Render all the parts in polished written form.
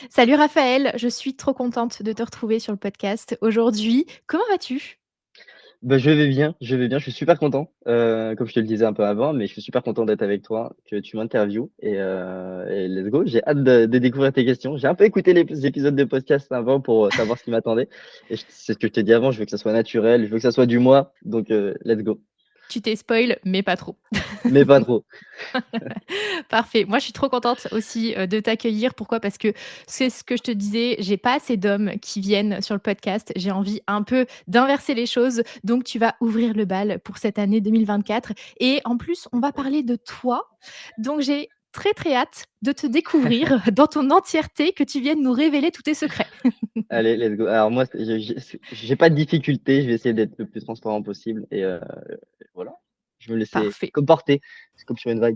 Salut Raphaël, je suis trop contente de te retrouver sur le podcast aujourd'hui. Comment vas-tu? Bah, je vais bien, je suis super content, comme je te le disais un peu avant, mais je suis super content d'être avec toi, que tu m'interviewes et let's go. J'ai hâte de découvrir tes questions. J'ai un peu écouté les épisodes de podcast avant pour savoir ce qui m'attendait et c'est ce que je t'ai dit avant, je veux que ça soit naturel, je veux que ça soit du moi, donc let's go, Tu t'es spoil, mais pas trop. mais pas trop. Parfait. Moi, je suis trop contente aussi de t'accueillir. Pourquoi? Parce que c'est ce que je te disais, j'ai pas assez d'hommes qui viennent sur le podcast. J'ai envie un peu d'inverser les choses. Donc, tu vas ouvrir le bal pour cette année 2024. Et en plus, on va parler de toi. Donc, j'ai très très hâte de te découvrir dans ton entièreté, que tu viennes nous révéler tous tes secrets. Allez, let's go. Alors moi, j'ai pas de difficulté, je vais essayer d'être le plus transparent possible et voilà, je me laisser Parfait. comme porter, c'est comme sur une vague.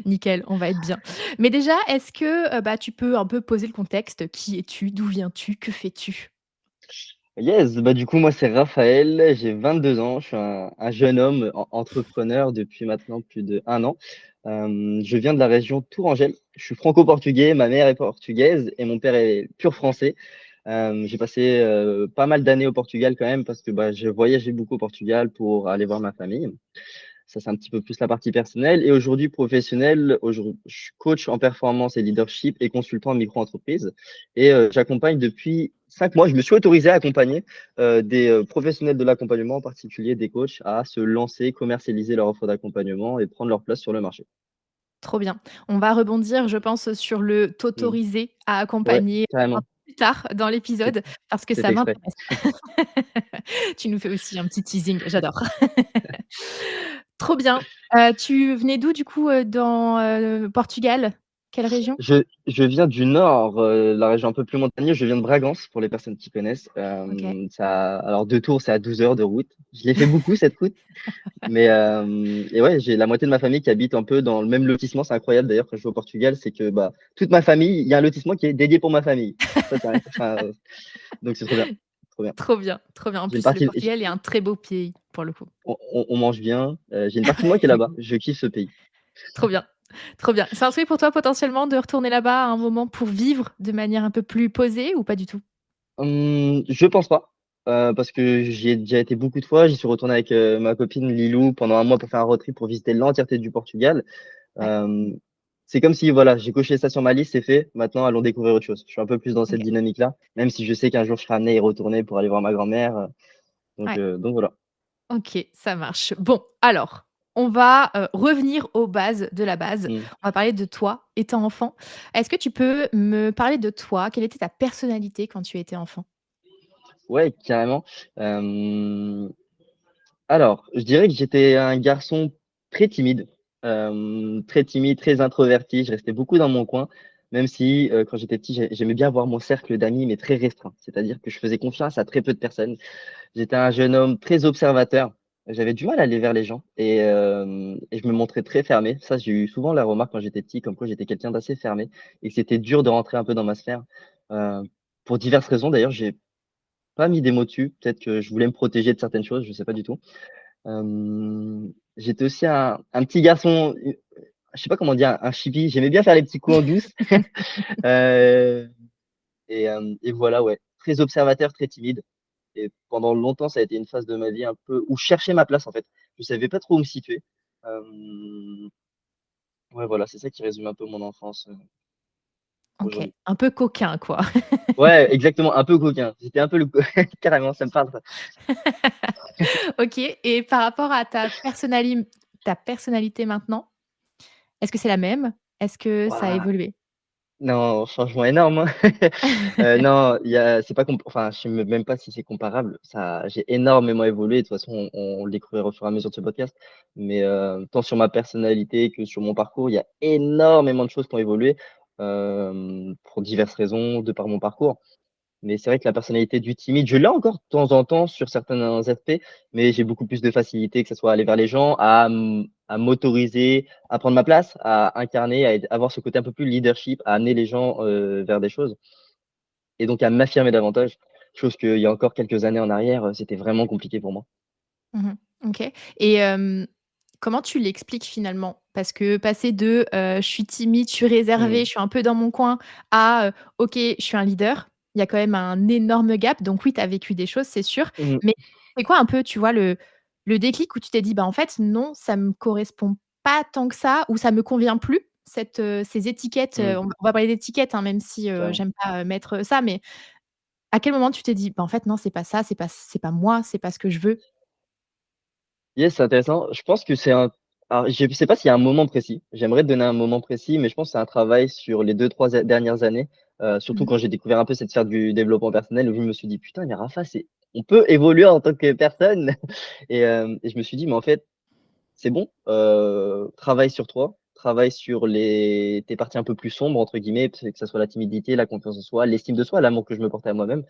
Nickel, on va être bien. Mais déjà, est-ce que, bah, tu peux un peu poser le contexte? Qui es-tu? D'où viens-tu? Que fais-tu? Yes, bah du coup, moi, c'est Raphaël, j'ai 22 ans, je suis un jeune homme entrepreneur depuis maintenant plus d'1 an. Je viens de la région Tourangelle, je suis franco-portugais, ma mère est portugaise et mon père est pur français. J'ai passé pas mal d'années au Portugal quand même parce que bah, je voyageais beaucoup au Portugal pour aller voir ma famille. Ça, c'est un petit peu plus la partie personnelle. Et aujourd'hui, professionnel, aujourd'hui, je suis coach en performance et leadership et consultant en micro-entreprise. Et j'accompagne depuis 5 mois. Je me suis autorisé à accompagner des professionnels de l'accompagnement, en particulier des coachs, à se lancer, commercialiser leur offre d'accompagnement et prendre leur place sur le marché. Trop bien. On va rebondir, je pense, sur le Mm. t'autoriser à Ouais, accompagner un carrément. peu plus tard dans C'est l'épisode parce que c'est ça exprès. m'intéresse. Tu nous fais aussi un petit teasing, j'adore. Trop bien. Tu venais d'où du coup, dans, Portugal? Quelle région? Je viens du nord, la région un peu plus montagneuse. Je viens de Bragance, pour les personnes qui connaissent. OK. Alors, deux tours, c'est à 12 heures de route. Je l'ai fait beaucoup, cette route. Mais et ouais, j'ai la moitié de ma famille qui habite un peu dans le même lotissement. C'est incroyable d'ailleurs quand je vais au Portugal, c'est que bah, toute ma famille, il y a un lotissement qui est dédié pour ma famille. Ça, enfin, donc c'est trop bien. Trop bien. Trop bien, trop bien. En J'ai une plus, le partie, Portugal est un très beau pays pour le coup. on mange bien. J'ai une partie de moi qui est là-bas. Je kiffe ce pays. Trop bien, trop bien. C'est un souhait pour toi potentiellement de retourner là-bas à un moment pour vivre de manière un peu plus posée ou pas du tout? Je pense pas, parce que j'y ai déjà été beaucoup de fois. J'y suis retourné avec ma copine Lilou pendant un mois pour faire un road trip pour visiter l'entièreté du Portugal. Ouais, Euh, c'est comme si voilà, j'ai coché ça sur ma liste, c'est fait. Maintenant, allons découvrir autre chose. Je suis un peu plus dans cette OK. dynamique-là, même si je sais qu'un jour je serai amené à y retourner pour aller voir ma grand-mère. Donc, Ouais. donc voilà. OK, ça marche. Bon, alors, on va, revenir aux bases de la base. Mm. On va parler de toi étant enfant. Est-ce que tu peux me parler de toi? Quelle était ta personnalité quand tu étais enfant? Ouais, carrément. Euh, alors, je dirais que j'étais un garçon très timide, très timide, très introverti. Je restais beaucoup dans mon coin, même si quand j'étais petit, j'aimais bien avoir mon cercle d'amis, mais très restreint. C'est-à-dire que je faisais confiance à très peu de personnes. J'étais un jeune homme très observateur. J'avais du mal à aller vers les gens et je me montrais très fermé. Ça, j'ai eu souvent la remarque quand j'étais petit, comme quoi j'étais quelqu'un d'assez fermé et que c'était dur de rentrer un peu dans ma sphère. Euh, pour diverses raisons, d'ailleurs, j'ai pas mis des mots dessus. Peut-être que je voulais me protéger de certaines choses, je sais pas du tout. J'étais aussi un petit garçon, je sais pas comment dire, un chibi. J'aimais bien faire les petits coups en douce. Euh, et voilà, ouais, très observateur, très timide. Et pendant longtemps, ça a été une phase de ma vie un peu où je cherchais ma place en fait. Je savais pas trop où me situer. Ouais, voilà, c'est ça qui résume un peu mon enfance OK, aujourd'hui. un peu coquin, quoi. Ouais, exactement, un peu coquin. J'étais un peu le carrément, ça me parle ça. OK, et par rapport à ta personnalité maintenant, est-ce que c'est la même? Est-ce que ça a Waouh! évolué? Non, changement énorme, hein. Non, il y a c'est pas enfin, je sais même pas si c'est comparable. Ça j'ai énormément évolué. De toute façon, on le découvrira au fur et à mesure de ce podcast. Mais, tant sur ma personnalité que sur mon parcours, il y a énormément de choses qui ont évolué, pour diverses raisons, de par mon parcours. Mais c'est vrai que la personnalité du timide, je l'ai encore de temps en temps sur certains aspects, mais j'ai beaucoup plus de facilité, que ce soit à aller vers les gens, à m'autoriser, à prendre ma place, à incarner, avoir ce côté un peu plus leadership, à amener les gens vers des choses et donc à m'affirmer davantage, chose qu'il y a encore quelques années en arrière, c'était vraiment compliqué pour moi. Mmh. OK, et Comment tu l'expliques finalement? Parce que passer de, je suis timide, je suis réservée, Mmh. je suis un peu dans mon coin à, OK, je suis un leader. Il y a quand même un énorme gap. Donc oui, tu as vécu des choses, c'est sûr. Mmh. Mais c'est quoi un peu, tu vois, le déclic où tu t'es dit: «Bah, en fait, non, ça me correspond pas tant que ça» ou «Ça me convient plus, ces étiquettes», Mmh. on va parler d'étiquettes, hein, même si, Carrément. j'aime pas, mettre ça, mais à quel moment tu t'es dit: «Bah, en fait, non, c'est pas ça, c'est pas moi, c'est pas ce que je veux»? Yes, c'est intéressant. Je pense que c'est un alors je sais pas s'il y a un moment précis. J'aimerais te donner un moment précis, mais je pense que c'est un travail sur les 2-3 dernières années, surtout Mmh. quand j'ai découvert un peu cette sphère du développement personnel où je me suis dit: «Putain, mais Rafa, c'est on peut évoluer en tant que personne» et je me suis dit: «Mais en fait, c'est bon, travaille sur toi, travaille sur les tes parties un peu plus «sombres» entre guillemets, que ça soit la timidité, la confiance en soi, l'estime de soi, l'amour que je me portais à moi-même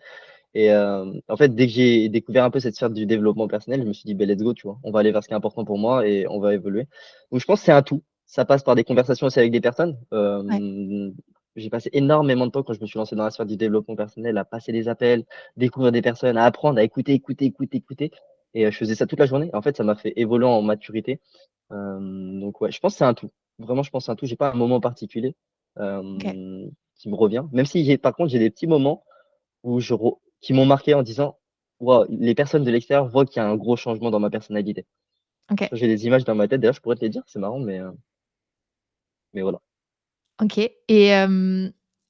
et en fait, dès que j'ai découvert un peu cette sphère du développement personnel, je me suis dit: «Beh, let's go», tu vois? On va aller vers ce qui est important pour moi et on va évoluer. Donc je pense que c'est un tout. Ça passe par des conversations aussi avec des personnes. Ouais, J'ai passé énormément de temps quand je me suis lancé dans la sphère du développement personnel à passer des appels, découvrir des personnes, à apprendre, à écouter, écouter, écouter, écouter et je faisais ça toute la journée. En fait, ça m'a fait évoluer en maturité. Donc ouais, je pense que c'est un tout. Vraiment, je pense que c'est un tout. J'ai pas un moment particulier, OK, qui me revient. Même si par contre, j'ai des petits moments où je re qui m'ont marqué en disant: «Waouh, les personnes de l'extérieur voient qu'il y a un gros changement dans ma personnalité». OK. J'ai des images dans ma tête, d'ailleurs, je pourrais te les dire, c'est marrant, mais voilà. OK et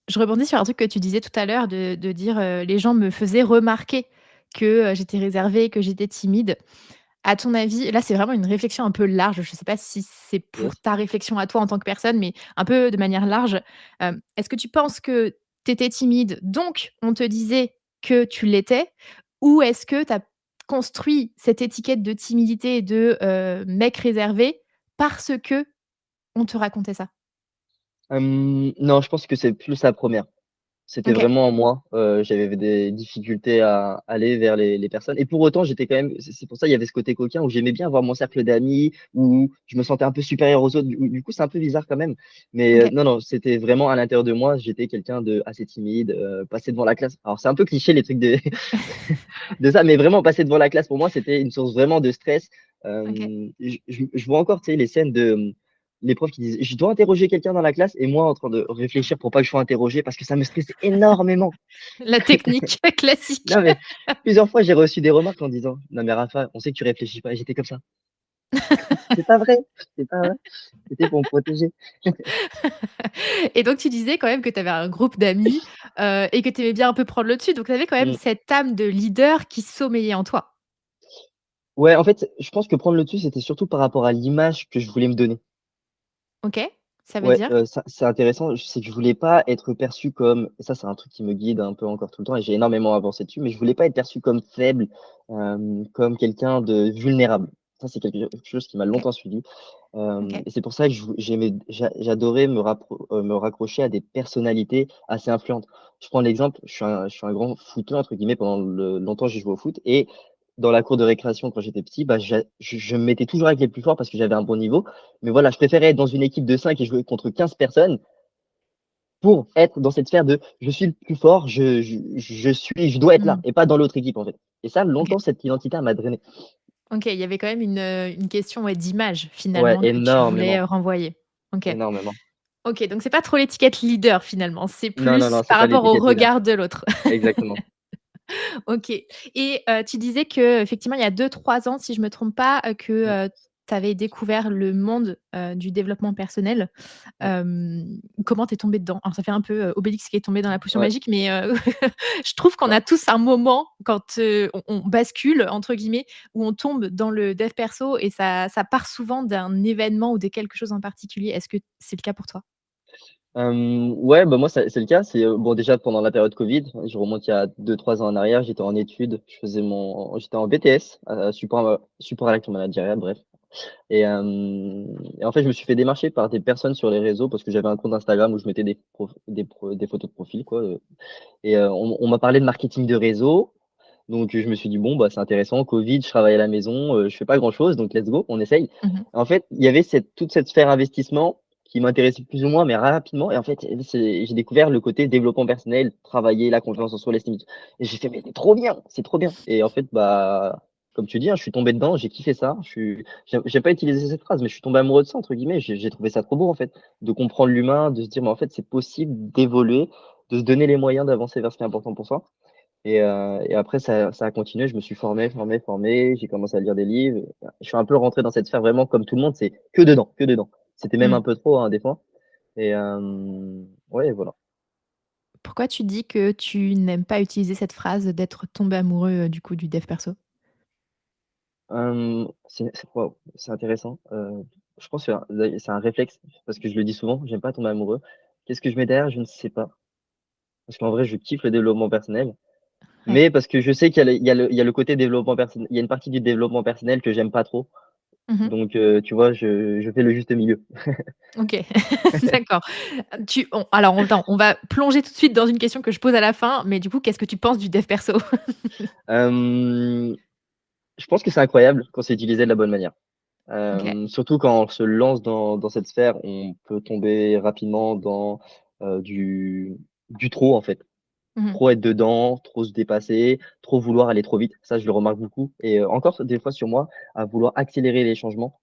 je rebondis sur un truc que tu disais tout à l'heure de dire, les gens me faisaient remarquer que, j'étais réservée, que j'étais timide. À ton avis, là, c'est vraiment une réflexion un peu large, je ne sais pas si c'est pour Yes. ta réflexion à toi en tant que personne, mais un peu de manière large. Est-ce que tu penses que tu étais timide, donc on te disait que tu l'étais? Ou est-ce que tu as construit cette étiquette de timidité et de, mec réservé parce que on te racontait ça? Non, je pense que c'est plus la première. C'était OK, vraiment en moi, j'avais des difficultés à aller vers les personnes et pour autant, j'étais quand même c'est pour ça, il y avait ce côté coquin où j'aimais bien avoir mon cercle d'amis, où je me sentais un peu supérieur aux autres. Du coup, c'est un peu bizarre quand même, mais OK. non, non, c'était vraiment à l'intérieur de moi, j'étais quelqu'un de assez timide, passer devant la classe alors c'est un peu cliché les trucs de de ça, mais vraiment passer devant la classe pour moi, c'était une source vraiment de stress. OK. Je vois encore, tu sais, les scènes de, les profs qui disent: «Je dois interroger quelqu'un dans la classe» et moi en train de réfléchir pour pas que je sois interrogé parce que ça me stressait énormément. La technique classique. Non, mais plusieurs fois, j'ai reçu des remarques en disant: «Non mais Rafa, on sait que tu réfléchis pas» et j'étais comme ça: «C'est pas vrai, c'est pas vrai». C'était pour me protéger. Et donc tu disais quand même que tu avais un groupe d'amis, et que tu aimais bien un peu prendre le dessus, donc tu avais quand même Mmh. cette âme de leader qui sommeillait en toi. Ouais, en fait, je pense que prendre le dessus, c'était surtout par rapport à l'image que je voulais me donner. OK, ça veut Ouais, dire? ça c'est intéressant, c'est que je voulais pas être perçu comme et ça c'est un truc qui me guide un peu encore tout le temps et j'ai énormément avancé dessus, mais je voulais pas être perçu comme faible, comme quelqu'un de vulnérable. Ça c'est quelque chose qui m'a OK, longtemps suivi, OK. et c'est pour ça que j'adorais me raccrocher à des personnalités assez influentes. Je prends l'exemple, je suis un grand «footeux» entre guillemets, pendant longtemps j'ai joué au foot et dans la cour de récréation quand j'étais petit, bah, je me mettais toujours avec les plus forts parce que j'avais un bon niveau mais voilà, je préférais être dans une équipe de 5 et jouer contre 15 personnes pour être dans cette sphère de: «Je suis le plus fort, je dois être là» Mmh. et pas dans l'autre équipe, en fait. Et ça, OK. longtemps, cette identité, elle m'a drainé. OK, il y avait quand même une question, ouais, d'image Ouais, finalement que tu voulais, énormément, renvoyer. OK. énormément. OK, donc c'est pas trop l'étiquette leader finalement, c'est Non, non, plus non, c'est par pas rapport au l'étiquette leader. regard de l'autre. Exactement. OK et tu disais qu'effectivement, il y a 2-3 ans, si je me trompe pas, Mmh, que, tu avais découvert le monde, du développement personnel. mmh, Comment tu es tombée dedans? Alors ça fait un peu, Obélix qui est tombé dans la potion ouais. magique, mais je trouve qu'on Bah, a tous un moment quand, on «bascule» entre guillemets, où on tombe dans le dev perso et ça part souvent d'un événement ou de quelque chose en particulier. Est-ce que c'est le cas pour toi? ouais, bah, moi, c'est le cas. Bon, déjà pendant la période covid, je remonte il y a 2-3 ans en arrière, j'étais en études, j'étais en BTS, support à l'action managériale, bref. Et en fait, je me suis fait démarcher par des personnes sur les réseaux parce que j'avais un compte Instagram où je mettais des photos de profil, quoi, on m'a parlé de marketing de réseau, donc je me suis dit: «Bon, bah, c'est intéressant, covid, je travaille à la maison, je fais pas grand chose, donc let's go, on essaye». Mmh. En fait, il y avait toute cette sphère investissement qui m'intéressait plus ou moins, mais rapidement et en fait, j'ai découvert le côté développement personnel, travailler la confiance en soi, l'estime et j'ai fait: «Mais c'est trop bien!» Et en fait, bah, comme tu dis, hein, je suis tombé dedans, j'ai kiffé ça. J'ai pas utilisé cette phrase, mais je suis tombé amoureux de ça, entre guillemets. J'ai trouvé ça trop beau, en fait, de comprendre l'humain, de se dire, mais en fait, c'est possible d'évoluer, de se donner les moyens d'avancer vers ce qui est important pour soi. Et après, ça a continué. Je me suis formé. J'ai commencé à lire des livres. Je suis un peu rentré dans cette sphère vraiment comme tout le monde, c'est que dedans, que dedans. C'était même Mmh. un peu trop, hein, des fois. Et ouais, voilà. Pourquoi tu dis que tu n'aimes pas utiliser cette phrase d'être tombé amoureux, du coup, du dev perso? Waouh, c'est intéressant. Je pense que c'est un réflexe parce que je le dis souvent, j'aime pas tomber amoureux. Qu'est-ce que je mets derrière? Je ne sais pas. Parce qu'en vrai, je kiffe le développement personnel, Ouais. mais parce que je sais qu'il y a le côté développement personnel. Il y a une partie du développement personnel que j'aime pas trop. Mmh. Donc, tu vois, je fais le juste milieu. OK. D'accord. Attends, on va plonger tout de suite dans une question que je pose à la fin, mais du coup, qu'est-ce que tu penses du dev perso? Hem, je pense que c'est incroyable quand c'est utilisé de la bonne manière. OK. Surtout quand on se lance dans cette sphère, on peut tomber rapidement dans, du trop, en fait. Mmh. Trop être dedans, trop se dépasser, trop vouloir aller trop vite. Ça, je le remarque beaucoup et encore des fois sur moi, à vouloir accélérer les changements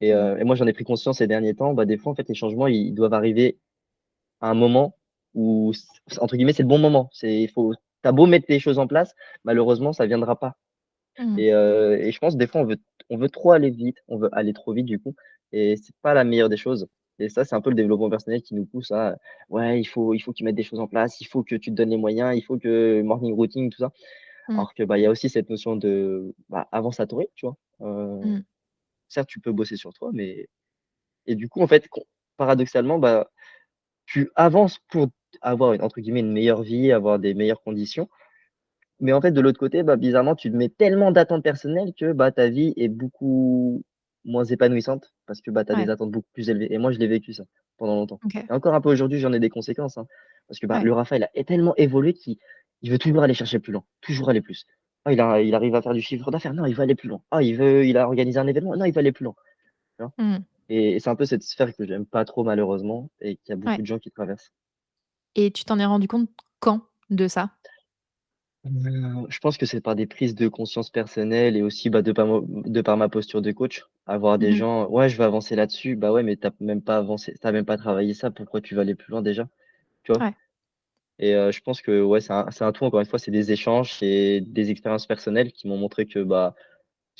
Mmh. et moi, j'en ai pris conscience ces derniers temps. Bah, des fois, en fait, les changements, ils doivent arriver à un moment où c entre guillemets, «c'est le bon moment». Il faut tu beau mettre les choses en place, malheureusement, ça viendra pas. Mmh. Et je pense des fois on veut trop aller vite, on veut aller trop vite du coup et c'est pas la meilleure des choses et ça, c'est un peu le développement personnel qui nous pousse à: «Ouais, il faut que tu mettes des choses en place, il faut que tu te donnes les moyens, il faut que morning routine», tout ça. Mmh. Alors que, bah, il y a aussi cette notion de, bah, avance à ton rythme, tu vois? Mmh. Certes, tu peux bosser sur toi, mais et du coup, en fait, paradoxalement, bah, tu avances pour avoir une entre guillemets «une meilleure vie», avoir des meilleures conditions. Mais en fait, de l'autre côté, bah, bizarrement, tu te mets tellement d'attentes personnelles que, bah, ta vie est beaucoup moins épanouissante parce que, bah, tu as des Ouais. attentes beaucoup plus élevées et moi, je l'ai vécu ça, pendant longtemps OK. et encore un peu aujourd'hui, j'en ai des conséquences, hein, parce que, bah, Ouais. le Raphaël a est tellement évolué qu'il veut toujours aller chercher plus loin, toujours aller plus. Ah, il arrive à faire du chiffre d'affaires, non, il veut aller plus loin. Ah, il a organisé un événement, non, il veut aller plus loin, tu vois? Mmh. Et c'est un peu cette sphère que j'aime pas trop malheureusement et qu'il y a beaucoup Ouais. de gens qui traversent. Et tu t'en es rendu compte quand de ça? Je pense que c'est par des prises de conscience personnelles et aussi, bah, de par ma posture de coach. Avoir des Mmh. gens: «Ouais, je veux avancer là-dessus». Bah, ouais, mais tu même pas avancé, tu même pas travaillé ça, pourquoi tu vas aller plus loin déjà? Tu vois? Ouais. Et je pense que, ouais, c'est un tout encore une fois, c'est des échanges, c'est des expériences personnelles qui m'ont montré que, bah,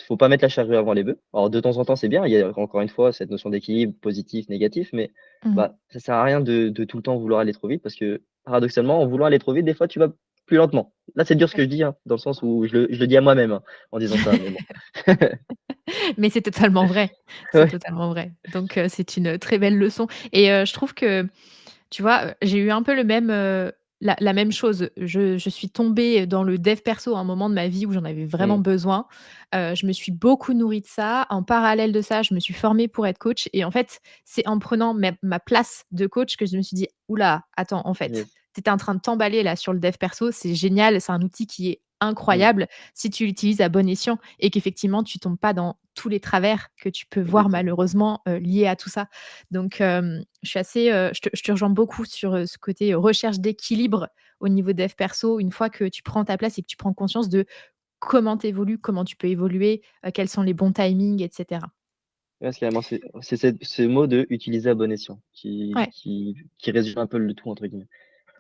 faut pas mettre la charrue avant les bœufs. Alors de temps en temps, c'est bien, il y a encore une fois cette notion d'équilibre positif, négatif, mais, Mmh. bah, ça sert à rien de tout le temps vouloir aller trop vite parce que paradoxalement, en voulant aller trop vite, des fois, tu vas plus lentement. Là, c'est dur ce que Ouais. je dis, hein, dans le sens où je le dis à moi-même, hein, en disant ça, mais bon. Mais c'est totalement vrai. C'est Ouais. totalement vrai. Donc c'est une très belle leçon et je trouve que tu vois, j'ai eu un peu la même chose. Je suis tombée dans le dev perso à un moment de ma vie où j'en avais vraiment Mmh. besoin. Je me suis beaucoup nourrie de ça. En parallèle de ça, je me suis formée pour être coach et en fait, c'est en prenant ma place de coach que je me suis dit: «Ouh là, attends, en fait, Yes. tu étais en train de t'emballer là sur le dev perso, c'est génial, c'est un outil qui est Mmh. incroyable si tu l'utilises à bon escient et qu'effectivement tu tombes pas dans tous les travers que tu peux voir Exactement. malheureusement, liés à tout ça». Donc je suis assez, je te rejoins beaucoup sur, ce côté recherche d'équilibre au niveau dev perso. Une fois que tu prends ta place et que tu prends conscience de comment tu évolues, comment tu peux évoluer, quels sont les bons timings et cetera. Ouais, c'est carrément c'est ce mot de «utiliser à bon escient» Ouais, qui résume un peu le tout, entre guillemets.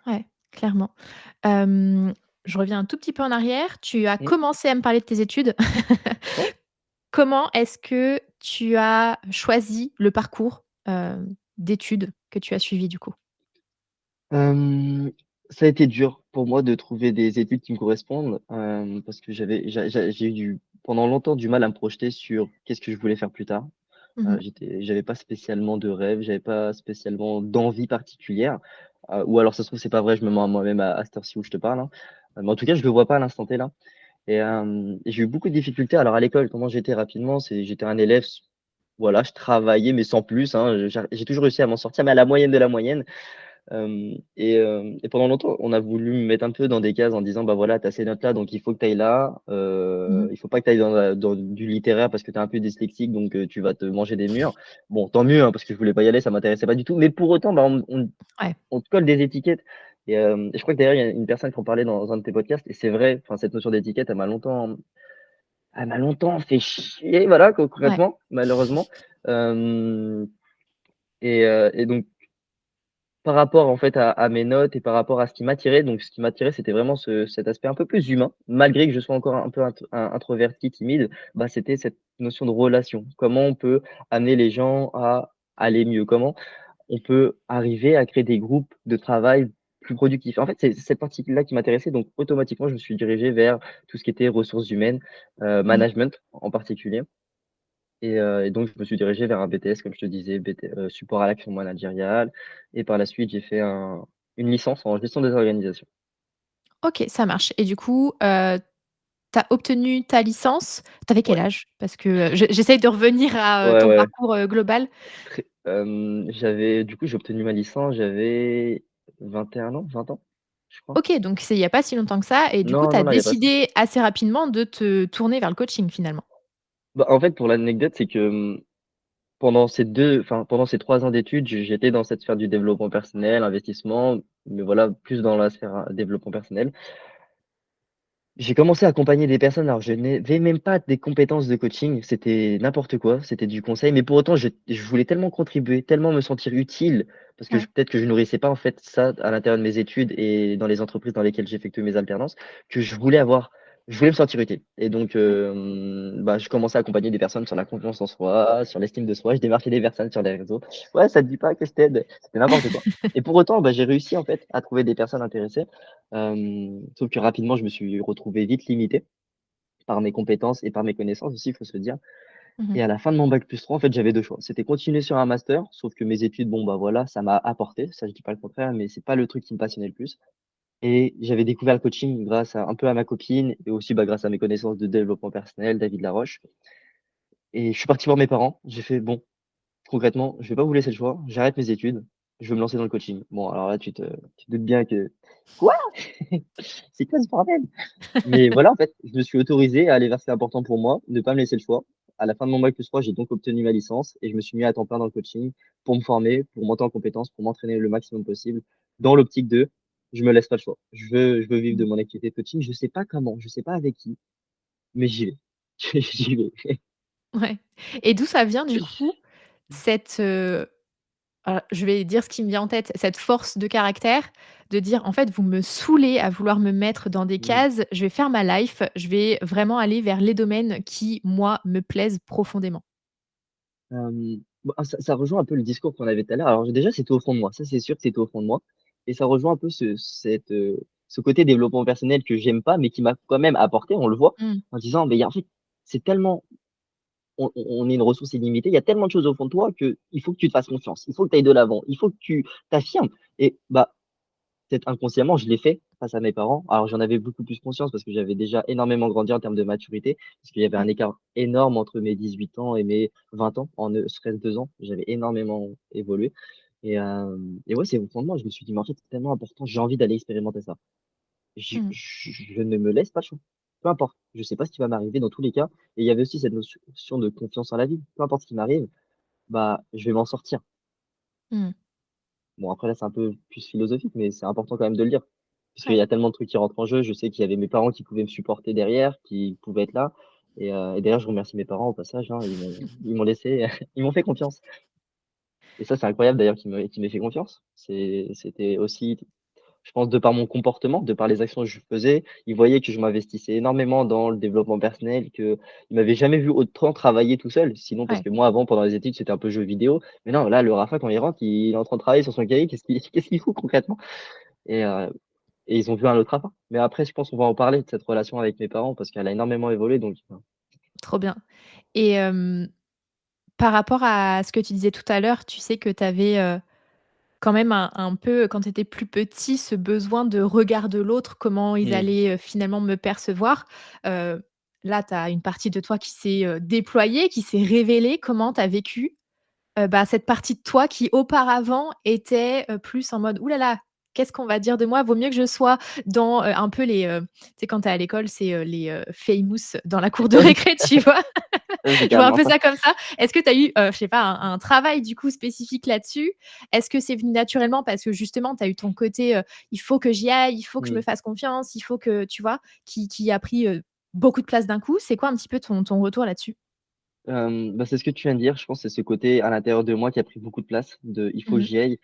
ouais, clairement. Hem, je reviens un tout petit peu en arrière. Tu as Mmh. commencé à me parler de tes études. Ouais. Comment est-ce que tu as choisi le parcours, d'études que tu as suivi du coup? Hem, ça a été dur pour moi de trouver des études qui me correspondent, parce que j'ai eu pendant longtemps du mal à me projeter sur qu'est-ce que je voulais faire plus tard. Mmh. J'avais pas spécialement de rêve, j'avais pas spécialement d'envie particulière, ou alors ça se trouve c'est pas vrai, je me mens à moi-même à cette heure-ci où je te parle, hein. Mais en tout cas, je le vois pas à l'instant T là et j'ai eu beaucoup de difficultés. Alors à l'école, comment j'étais rapidement, j'étais un élève voilà, je travaillais mais sans plus, hein, j'ai toujours réussi à m'en sortir, mais à la moyenne de la moyenne. Et pendant longtemps, on a voulu me mettre un peu dans des cases en disant: «Bah, voilà, tu as ces notes-là, donc il faut que tu ailles là, Mmh. il faut pas que tu ailles dans du littéraire parce que tu es un peu dyslexique, donc tu vas te manger des murs». Bon, tant mieux, hein, parce que je voulais pas y aller, ça m'intéressait pas du tout, mais pour autant, bah, Ouais. on te colle des étiquettes et je crois que d'ailleurs, il y a une personne qui en parlait dans un de tes podcasts et c'est vrai, enfin, cette notion d'étiquette, elle m'a longtemps elle m'a longtemps fait chier, voilà, Ouais. concrètement, malheureusement. Hem et donc par rapport, en fait, à mes notes et par rapport à ce qui m'attirait, donc ce qui m'attirait, c'était vraiment cet aspect un peu plus humain. Malgré que je sois encore un peu introverti, timide, bah, c'était cette notion de relation. Comment on peut amener les gens à aller mieux? Comment on peut arriver à créer des groupes de travail plus productifs? En fait, c'est cette partie-là qui m'intéressait, donc automatiquement, je me suis dirigé vers tout ce qui était ressources humaines, Mmh. management en particulier. Et donc je me suis dirigé vers un BTS comme je te disais, support à l'action managériale et par la suite j'ai fait une licence en gestion des organisations. OK, ça marche et du coup, tu as obtenu ta licence, tu avais quel Ouais, âge? Parce que, j'essaye de revenir à, ouais, ton ouais, parcours, global. j'avais du coup j'ai obtenu ma licence, j'avais 21 ans, 20 ans, je crois. OK, donc c'est il y a pas si longtemps que ça et du coup, Non, tu as non, non, il y a pas ça. décidé assez rapidement de te tourner vers le coaching finalement? Bah, en fait, pour l'anecdote, c'est que, pendant ces 3 ans d'études, j'étais dans cette sphère du développement personnel, investissement, mais voilà, plus dans la sphère, développement personnel. J'ai commencé à accompagner des personnes, alors je n'avais même pas des compétences de coaching, c'était n'importe quoi, c'était du conseil, mais pour autant je voulais tellement contribuer, tellement me sentir utile, parce que Ouais. peut-être que je nourrissais pas en fait ça à l'intérieur de mes études et dans les entreprises dans lesquelles j'effectuais mes alternances, que je voulais me sentir utile. Et donc, Ouais. bah, je commençais à accompagner des personnes sur la confiance en soi, sur l'estime de soi, je démarchais des personnes sur les réseaux. Ouais, ça te dit pas que je t'aide? C'était n'importe quoi. Et pour autant, bah, j'ai réussi en fait à trouver des personnes intéressées. Sauf que rapidement, je me suis retrouvé vite limité par mes compétences et par mes connaissances aussi, il faut se le dire. Mmh mh. Et à la fin de mon bac+3, en fait, j'avais 2 choix. C'était continuer sur un master, sauf que mes études, bon, bah, voilà, ça m'a apporté, ça je dis pas le contraire, mais c'est pas le truc qui me passionnait le plus. Et j'avais découvert le coaching grâce à un peu à ma copine et aussi, bah, grâce à mes connaissances de développement personnel, David Laroche. Et je suis parti voir mes parents. J'ai fait: «Bon, concrètement, je vais pas vous laisser le choix, j'arrête mes études, je vais me lancer dans le coaching». Bon, alors là, tu te doutes bien que: «Quoi? C'est quoi ce bordel?» Mais voilà, en fait, je me suis autorisé à aller vers ce qui est important pour moi, ne pas me laisser le choix. À la fin de mon bac+3, j'ai donc obtenu ma licence et je me suis mis à temps plein dans le coaching pour me former, pour monter en compétences, pour m'entraîner le maximum possible dans l'optique de: je me laisse pas le choix. Je veux vivre de Mmh. mon activité de coaching. Je sais pas comment, je sais pas avec qui, mais j'y vais. J'y vais. Ouais et d'où ça vient du coup cette, je vais dire ce qui me vient en tête, cette force de caractère de dire: «En fait, vous me saoulez à vouloir me mettre dans des Mmh. cases, je vais faire ma life, je vais vraiment aller vers les domaines qui, moi, me plaisent profondément». Bah, ça rejoint un peu le discours qu'on avait tout à l'heure. Alors déjà, c'était au fond de moi. Ça, c'est sûr que c'était au fond de moi et ça rejoint un peu ce côté développement personnel que j'aime pas, mais qui m'a quand même apporté, on le voit, Mmh. en disant: «Mais il y a en fait, c'est tellement on est une ressource illimitée, il y a tellement de choses au fond de toi qu'il faut que tu te fasses confiance, il faut que tu ailles de l'avant, il faut que tu t'affirmes» et bah, peut-être inconsciemment, je l'ai fait face à mes parents. Alors j'en avais beaucoup plus conscience parce que j'avais déjà énormément grandi en termes de maturité, parce qu'il y avait un Ouais. écart énorme entre mes 18 ans et mes 20 ans. En ne serait-ce 2 ans, j'avais énormément évolué et ouais, c'est au fond de moi, je me suis dit: «Mais en fait, c'est tellement important, j'ai envie d'aller expérimenter ça». Mmh. Je ne me laisse pas le choix. Peu importe, je sais pas ce qui va m'arriver dans tous les cas et il y avait aussi cette notion de confiance en la vie. Peu importe ce qui m'arrive, bah, je vais m'en sortir. Mmh. Bon après là, c'est un peu plus philosophique, mais c'est important quand même de le dire. Puisqu'il y Ouais. a tellement de trucs qui rentrent en jeu. Je sais qu'il y avait mes parents qui pouvaient me supporter derrière, qui pouvaient être là et d'ailleurs je remercie mes parents au passage, hein. Ils m'ont laissé ils m'ont fait confiance et ça, c'est incroyable d'ailleurs qu'ils m'aient fait confiance. C'était aussi, je pense, de par mon comportement, de par les actions que je faisais, ils voyaient que je m'investissais énormément dans le développement personnel, qu'ils m'avaient jamais vu autant travailler tout seul. Sinon, parce Ouais. que moi, avant, pendant les études, c'était un peu jeux vidéo. Mais non, là, le Rafa, quand il rentre, il est en train de travailler sur son cahier. Qu'est-ce qu'il fout concrètement? Et, heu, et ils ont vu un autre Rafa. Mais après, je pense qu'on va en parler de cette relation avec mes parents parce qu'elle a énormément évolué. Donc, Trop bien et par rapport à ce que tu disais tout à l'heure, tu sais que tu avais, quand même un peu, quand tu étais plus petit, ce besoin de regard de l'autre, comment ils mmh, allaient, finalement me percevoir. Heu, Là, tu as une partie de toi qui s'est, déployée, qui s'est révélée. Comment tu as vécu, bah, cette partie de toi qui auparavant était, plus en mode: «Ouh là là, qu'est-ce qu'on va dire de moi? Vaut mieux que je sois dans, un peu les, tu sais quand tu es à l'école, c'est, les, famous dans la cour de oui, récré, tu vois?» c'est Je vois un carrément peu ça. ça comme ça. Est-ce que tu as eu, je sais pas, un travail du coup spécifique là-dessus? Est-ce que c'est venu naturellement parce que justement tu as eu ton côté, «Il faut que j'y aille, il faut que je me Mmh. fasse confiance, il faut que» tu vois? Qui a pris, beaucoup de place d'un coup. C'est quoi un petit peu ton retour là-dessus? Bah, c'est ce que tu viens de dire. Je pense que c'est ce côté à l'intérieur de moi qui a pris beaucoup de place, de: «Il faut que Mmh. j'y aille».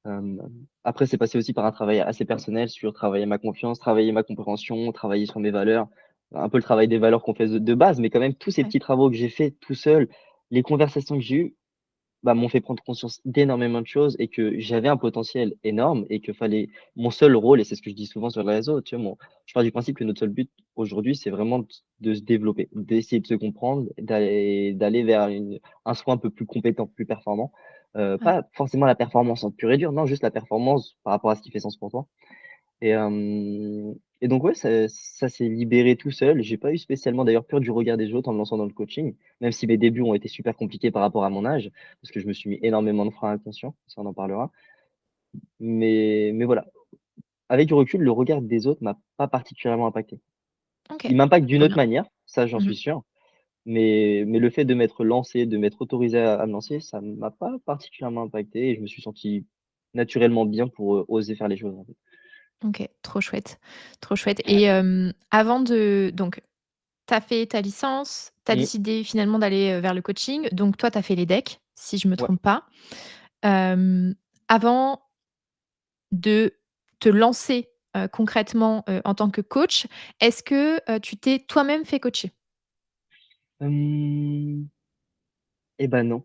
Hem, Après c'est passé aussi par un travail assez personnel sur travailler ma confiance, travailler ma compréhension, travailler sur mes valeurs. Un peu le travail des valeurs qu'on fait de base, mais quand même tous ces Ouais, petits travaux que j'ai faits tout seul, les conversations que j'ai eues, bah, m'ont fait prendre conscience d'énormément de choses et que j'avais un potentiel énorme et que fallait mon seul rôle et c'est ce que je dis souvent sur les réseaux, tu vois? Je pars du principe que notre seul but aujourd'hui, c'est vraiment de se développer, d'essayer de se comprendre, d'aller vers un soi un peu plus compétent, plus performant. ouais. Pas forcément la performance en pur et dur, non, juste la performance par rapport à ce qui fait sens pour toi. Et donc ouais, ça s'est libéré tout seul. J'ai pas eu spécialement d'ailleurs peur du regard des autres en me lançant dans le coaching, même si mes débuts ont été super compliqués par rapport à mon âge, parce que je me suis mis énormément de freins inconscients, ça on en parlera. Mais voilà, avec du recul, le regard des autres m'a pas particulièrement impacté. OK, Il m'impacte d'une trop autre bien. manière, ça j'en Mmh. suis sûr, mais le fait de m'être lancé, de m'être autorisé à me lancer, ça m'a pas particulièrement impacté et je me suis senti naturellement bien pour, oser faire les choses, en fait. OK, trop chouette, trop chouette et avant de donc tu as fait ta licence, tu as Mmh, décidé finalement d'aller, vers le coaching, donc toi tu as fait les DEC, si je me ouais. trompe pas. Hem, Avant de te lancer, concrètement, en tant que coach, est-ce que, tu t'es toi-même fait coacher? Hem Et bah, non.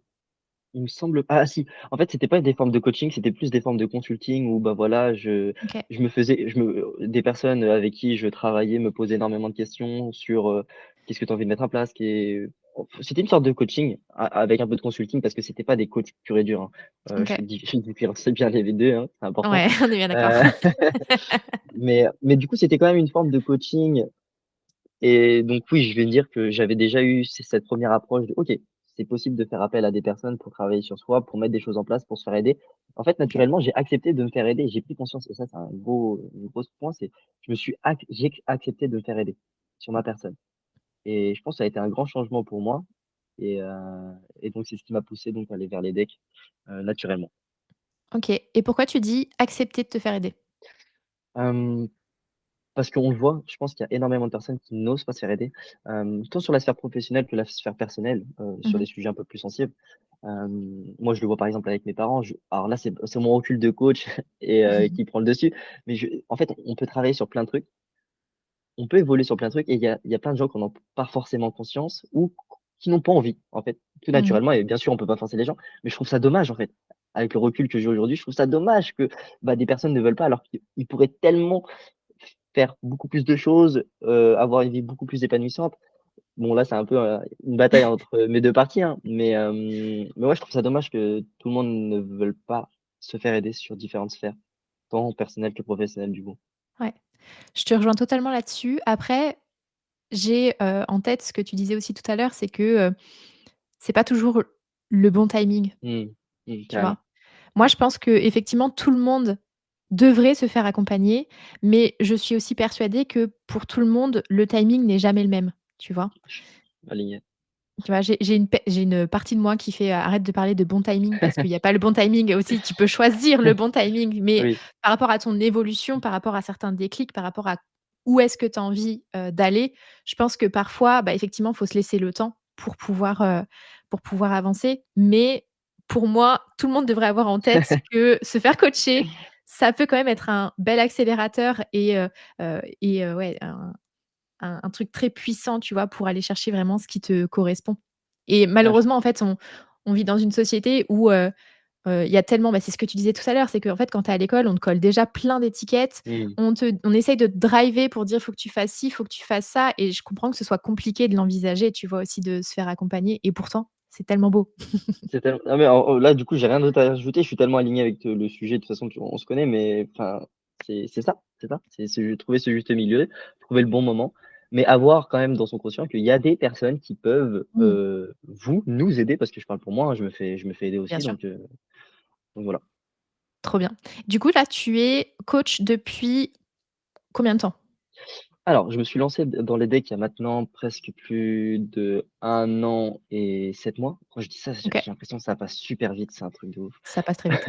Il me semble ah si, en fait, c'était pas des formes de coaching, c'était plus des formes de consulting où, bah, voilà, OK. des personnes, avec qui je travaillais me posaient énormément de questions sur, qu'est-ce que tu as envie de mettre en place, c'était une sorte de coaching avec un peu de consulting parce que c'était pas des coachs purs et durs, hein. OK. Je différencie bien les 2, hein, c'est important. Ouais, on est bien d'accord. Heu, mais du coup, c'était quand même une forme de coaching et donc oui, je vais dire que j'avais déjà eu cette première approche de: «OK, c'est possible de faire appel à des personnes pour travailler sur soi, pour mettre des choses en place, pour se faire aider». En fait, OK. naturellement, j'ai accepté de me faire aider. J'ai pris conscience et ça, c'est un gros point, c'est j'ai accepté de me faire aider sur ma personne et je pense que ça a été un grand changement pour moi et et donc c'est ce qui m'a poussé donc à aller vers les decks, naturellement. OK et pourquoi tu dis: «Accepter de te faire aider»? Hem Parce qu'on le voit, je pense qu'il y a énormément de personnes qui n'osent pas se faire aider, tant sur la sphère professionnelle que la sphère personnelle, sur Mmh. des sujets un peu plus sensibles. Moi, je le vois par exemple avec mes parents, alors là, c'est mon recul de coach et qui prend le dessus, mais en fait, on peut travailler sur plein de trucs, on peut évoluer sur plein de trucs et il y a plein de gens qui en ont pas forcément conscience ou qui n'ont pas envie, en fait, tout Mmh mh. naturellement et bien sûr, on peut pas forcer les gens, mais je trouve ça dommage, en fait. Avec le recul que j'ai aujourd'hui, je trouve ça dommage que, bah, des personnes ne veulent pas alors qu'ils pourraient tellement faire beaucoup plus de choses, avoir une vie beaucoup plus épanouissante. Bon là, c'est un peu, une bataille entre mes 2 parties, hein, mais ouais, je trouve ça dommage que tout le monde ne veuille pas se faire aider sur différentes sphères, tant personnelles que professionnelles du coup. Ouais, je te rejoins totalement là-dessus. Après, j'ai, en tête ce que tu disais aussi tout à l'heure, c'est que, c'est pas toujours le bon timing, Mmh. Mmh, tu carrément. vois? Moi, je pense qu'effectivement, tout le monde devrait se faire accompagner, mais je suis aussi persuadée que pour tout le monde, le timing n'est jamais le même, tu vois? Je suis aligné. Tu vois, j'ai une partie de moi qui fait: «Arrête de parler de bon timing» parce qu'il y a pas le bon timing aussi, tu peux choisir le bon timing, mais Oui, par rapport à ton évolution, par rapport à certains déclics, par rapport à où est-ce que tu as envie, d'aller, je pense que parfois, bah, effectivement, il faut se laisser le temps pour pouvoir avancer. Mais pour moi, tout le monde devrait avoir en tête que se faire coacher, ça peut quand même être un bel accélérateur et ouais, un truc très puissant, tu vois, pour aller chercher vraiment ce qui te correspond. Et ah je malheureusement, en fait, on vit dans une société où, il y a tellement bah, c'est ce que tu disais tout à l'heure, c'est qu'en fait, quand tu es à l'école, on te colle déjà plein d'étiquettes. mmh. On essaye de te driver pour dire: «Faut que tu fasses ci, faut que tu fasses ça» et je comprends que ce soit compliqué de l'envisager, tu vois, aussi de se faire accompagner et pourtant, c'est tellement beau. C'est tellement ah mais là, du coup, j'ai rien d'autre à rajouter. Je suis tellement aligné avec, le sujet. De toute façon, on se connaît, mais enfin, c'est ça. C'est trouver ce juste milieu, trouver le bon moment, mais avoir quand même dans son conscient qu'il y a des personnes qui peuvent, Mmh, nous aider parce que je parle pour moi, hein, je me fais aider bien aussi sûr, donc voilà. trop bien. Du coup, là, tu es coach depuis combien de temps? Alors, je me suis lancé dans les decks il y a maintenant presque plus d'1 an et 7 mois. Quand je dis ça, OK, j'ai l'impression que ça passe super vite, c'est un truc de ouf. ça passe très vite.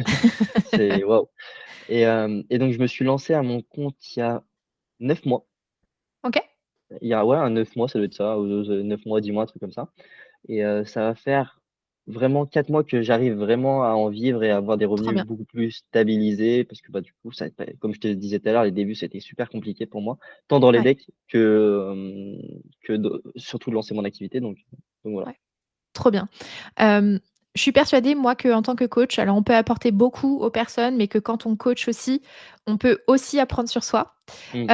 C'est waouh et donc je me suis lancé à mon compte il y a 9 mois. OK. il y a ouais, un 9 mois, ça doit être ça, ou 9 mois, 10 mois, un truc comme ça et ça va faire vraiment 4 mois que j'arrive vraiment à en vivre et à avoir des Trop revenus bien. beaucoup plus stabilisés parce que, bah, du coup, ça comme je te le disais tout à l'heure, les débuts, c'était super compliqué pour moi, tant dans les Ouais, decks que de surtout de lancer mon activité donc voilà. ouais. Trop bien. Hem, je suis persuadée, moi, qu'en tant que coach, alors on peut apporter beaucoup aux personnes, mais que quand on coach aussi, on peut aussi apprendre sur soi. Mmh.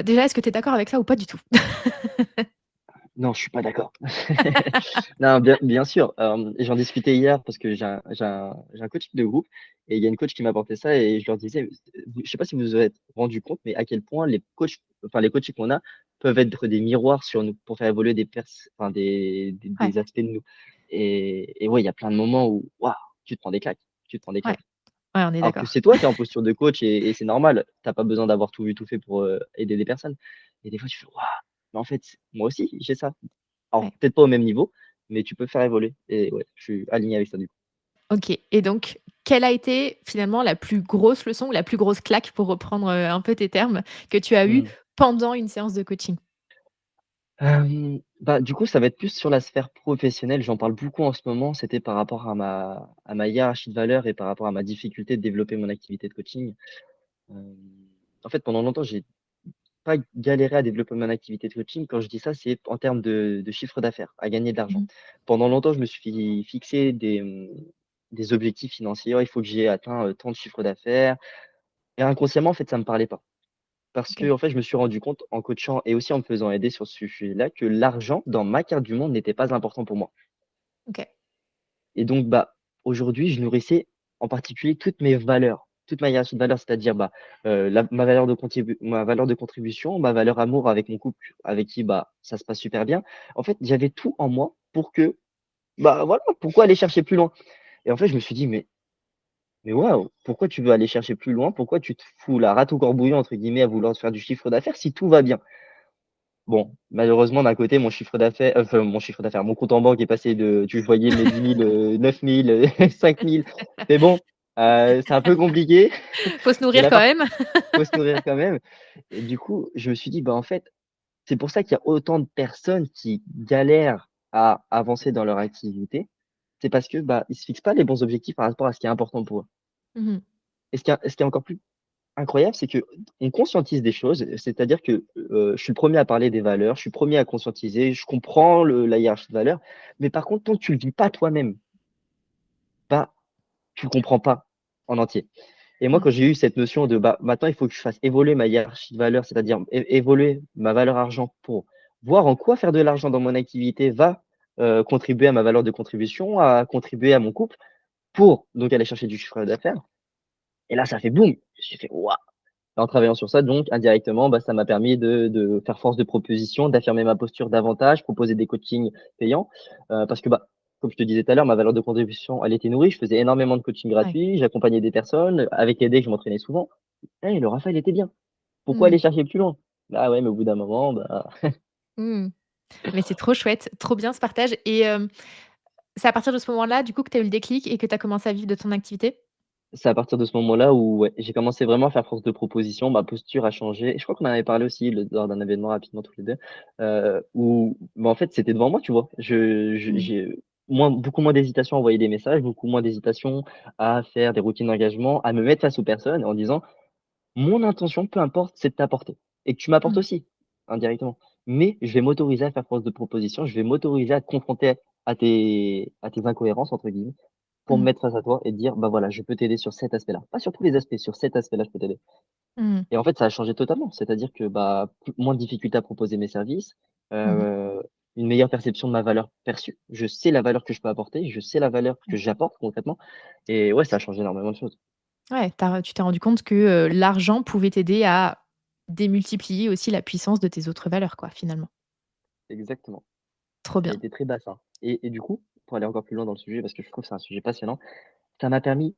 Déjà, est-ce que tu es d'accord avec ça ou pas du tout? Non, je suis pas d'accord. Non, bien sûr, j'en discutais hier parce que j'ai un coaching de groupe et il y a une coach qui m'a apporté ça et je leur disais, je sais pas si vous vous êtes rendu compte, mais à quel point les coachs, enfin les coachés qu'on a peuvent être des miroirs sur nous pour faire évoluer enfin Ouais, des aspects de nous et ouais, il y a plein de moments où, waouh, tu te prends des claques, tu te prends des ouais, claques. ouais, on est Alors que d'accord. c'est toi qui es en posture de coach et c'est normal, tu as pas besoin d'avoir tout vu, tout fait pour, aider des personnes et des fois tu fais: «Waouh, mais en fait, moi aussi j'ai ça». Alors Ouais. peut-être pas au même niveau, mais tu peux faire évoluer et ouais, je suis aligné avec ça du coup. OK et donc, quelle a été finalement la plus grosse leçon ou la plus grosse claque, pour reprendre, un peu tes termes, que tu as eu Mmh. pendant une séance de coaching? Bah, du coup, ça va être plus sur la sphère professionnelle, j'en parle beaucoup en ce moment, c'était par rapport à ma hiérarchie de valeurs et par rapport à ma difficulté de développer mon activité de coaching. Hem, En fait, pendant longtemps, j'ai pas galéré à développer mon activité de coaching. Quand je dis ça, c'est en termes de chiffre d'affaires, à gagner de l'argent. Mmh. Pendant longtemps, je me suis fixé des objectifs financiers. «Ouais, il faut que j'ai atteint, tant de chiffre d'affaires» et inconsciemment, en fait, ça me parlait pas. Parce que OK, en fait, je me suis rendu compte en coachant et aussi en me faisant aider sur ce sujet-là que l'argent dans ma carte du monde n'était pas important pour moi OK. et donc bah, aujourd'hui, je nourrissais en particulier toutes mes valeurs, toute ma hiérarchie de valeurs, c'est-à-dire, bah, la ma valeur de contribution, ma valeur amour avec mon couple avec qui, bah, ça se passe super bien. En fait, j'avais tout en moi pour que, bah, voilà, pourquoi aller chercher plus loin? Et en fait, je me suis dit: «Mais waouh, pourquoi tu veux aller chercher plus loin? Pourquoi tu te fous la rate au courbouillon entre guillemets à vouloir faire du chiffre d'affaires si tout va bien?» Bon, malheureusement, d'un côté, mon chiffre d'affaires, mon compte en banque est passé de tu voyais mes 10 000, 9 000, 5 000. Mais bon, c'est un peu compliqué. Faut se Mais nourrir la quand partie même. faut se nourrir quand même et du coup, je me suis dit: «Bah, en fait, c'est pour ça qu'il y a autant de personnes qui galèrent à avancer dans leur activité». C'est parce que, bah, ils se fixent pas les bons objectifs par rapport à ce qui est important pour eux Mmh mh. et ce qui est encore plus incroyable, c'est qu'on conscientise des choses, c'est-à-dire que, je suis le premier à parler des valeurs, je suis le premier à conscientiser, je comprends la hiérarchie de valeurs, mais par contre, tant que tu le vis pas toi-même, bah, tu le comprends pas en entier. Et moi, Mmh. quand j'ai eu cette notion de, bah, maintenant, il faut que je fasse évoluer ma hiérarchie de valeurs, c'est-à-dire évoluer ma valeur argent pour voir en quoi faire de l'argent dans mon activité va, contribuer à ma valeur de contribution, à contribuer à mon couple pour donc aller chercher du chiffre d'affaires. Et là, ça fait boum! J'ai fait: «Waouh!» En travaillant sur ça, donc indirectement, bah, ça m'a permis de faire force de proposition, d'affirmer ma posture davantage, proposer des coachings payants, parce que, bah, comme je te disais tout à l'heure, ma valeur de contribution, elle était nourrie. Je faisais énormément de coaching Ouais. gratuits, j'accompagnais des personnes, avec les decks, je m'entraînais souvent. Eh, le Raphaël était bien. Pourquoi Mmh. aller chercher plus loin? Bah, ouais, mais au bout d'un moment, bah, Mmh. Mais c'est trop chouette, trop bien ce partage et c'est à partir de ce moment-là, du coup, que tu as eu le déclic et que tu as commencé à vivre de ton activité? c'est à partir de ce moment-là où, ouais, j'ai commencé vraiment à faire force de proposition. Ma posture a changé. Je crois qu'on en avait parlé aussi lors d'un événement rapidement tous les 2, où, bah, en fait, c'était devant moi, tu vois? Mmh. J'ai beaucoup moins d'hésitation à envoyer des messages, beaucoup moins d'hésitation à faire des routines d'engagement, à me mettre face aux personnes en disant: «Mon intention, peu importe, c'est de t'apporter et que tu m'apportes Mmh. aussi, indirectement. Mais je vais m'autoriser à faire force de proposition, je vais m'autoriser à te confronter à tes "incohérences" entre guillemets, pour me Mmh. mettre face à toi et te dire: «Bah, voilà, je peux t'aider sur cet aspect-là». Pas sur tous les aspects, sur cet aspect-là, je peux t'aider Mmh. et en fait, ça a changé totalement. C'est-à-dire que, bah, moins de difficultés à proposer mes services, Mmh. heu, une meilleure perception de ma valeur perçue. Je sais la valeur que je peux apporter, je sais la valeur que Ouais. j'apporte concrètement et ouais, ça a changé énormément de choses. Ouais, tu t'es rendu compte que, l'argent pouvait t'aider à démultiplier aussi la puissance de tes autres valeurs, quoi, finalement. Exactement. Trop Ça a bien. été très bassin et du coup, pour aller encore plus loin dans le sujet, parce que je trouve que c'est un sujet passionnant, ça m'a permis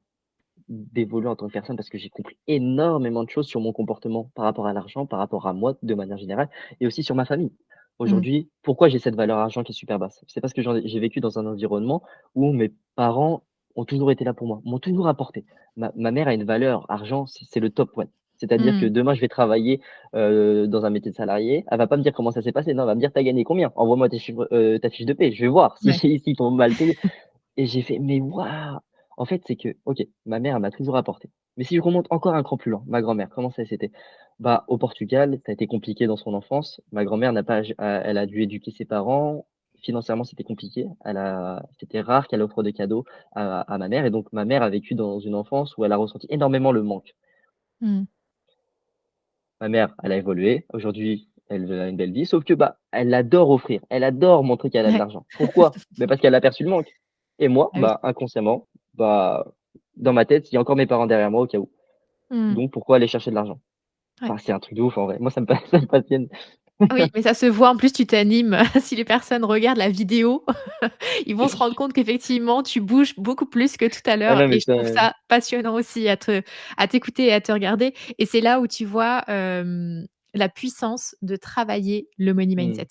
d'évoluer en tant que personne parce que j'ai compris énormément de choses sur mon comportement par rapport à l'argent, par rapport à moi de manière générale et aussi sur ma famille. Mmh. Aujourd'hui, pourquoi j'ai cette valeur argent qui est super basse? C'est parce que j'ai vécu dans un environnement où mes parents ont toujours été là pour moi, m'ont toujours apporté. Ma mère a une valeur argent, c'est le top one. C'est-à-dire que Mmh. demain, je vais travailler, dans un métier de salarié. Elle va pas me dire comment ça s'est passé. Non, elle va me dire: «Tu as gagné combien? Envoie-moi tes chiffres, ta fiche de paie, je vais voir si Ouais. s'ils t'ont mal payé». Et j'ai fait: «Mais waouh!» En fait, c'est que, OK, ma mère, elle m'a toujours apporté. Mais si je remonte encore un cran plus loin, ma grand-mère, comment ça c'était? Bah, au Portugal, ça a été compliqué dans son enfance. Ma grand-mère n'a pas elle a dû éduquer ses parents. Financièrement, c'était compliqué. C'était rare qu'elle offre des cadeaux à ma mère et donc ma mère a vécu dans une enfance où elle a ressenti énormément le manque. Mmh. Ma mère, elle a évolué. Aujourd'hui, elle a une belle vie, sauf que, bah, elle adore offrir. Elle adore montrer qu'elle a de Ouais. l'argent. Pourquoi? Bah, parce qu'elle a perçu le manque. Et moi, Ah oui. bah, inconsciemment, bah, dans ma tête, il y a encore mes parents derrière moi au cas où. Mmh. Donc pourquoi aller chercher de l'argent? Ouais. Enfin, c'est un truc de ouf en vrai. Moi, ça me pa ça me passionne. Oui, mais ça se voit, en plus tu t'animes. Si les personnes regardent la vidéo, ils vont se rendre compte qu'effectivement tu bouges beaucoup plus que tout à Ah l'heure non, mais et je ça trouve ça passionnant aussi à t'écouter et à te regarder et c'est là où tu vois, la puissance de travailler le money mmh, mindset.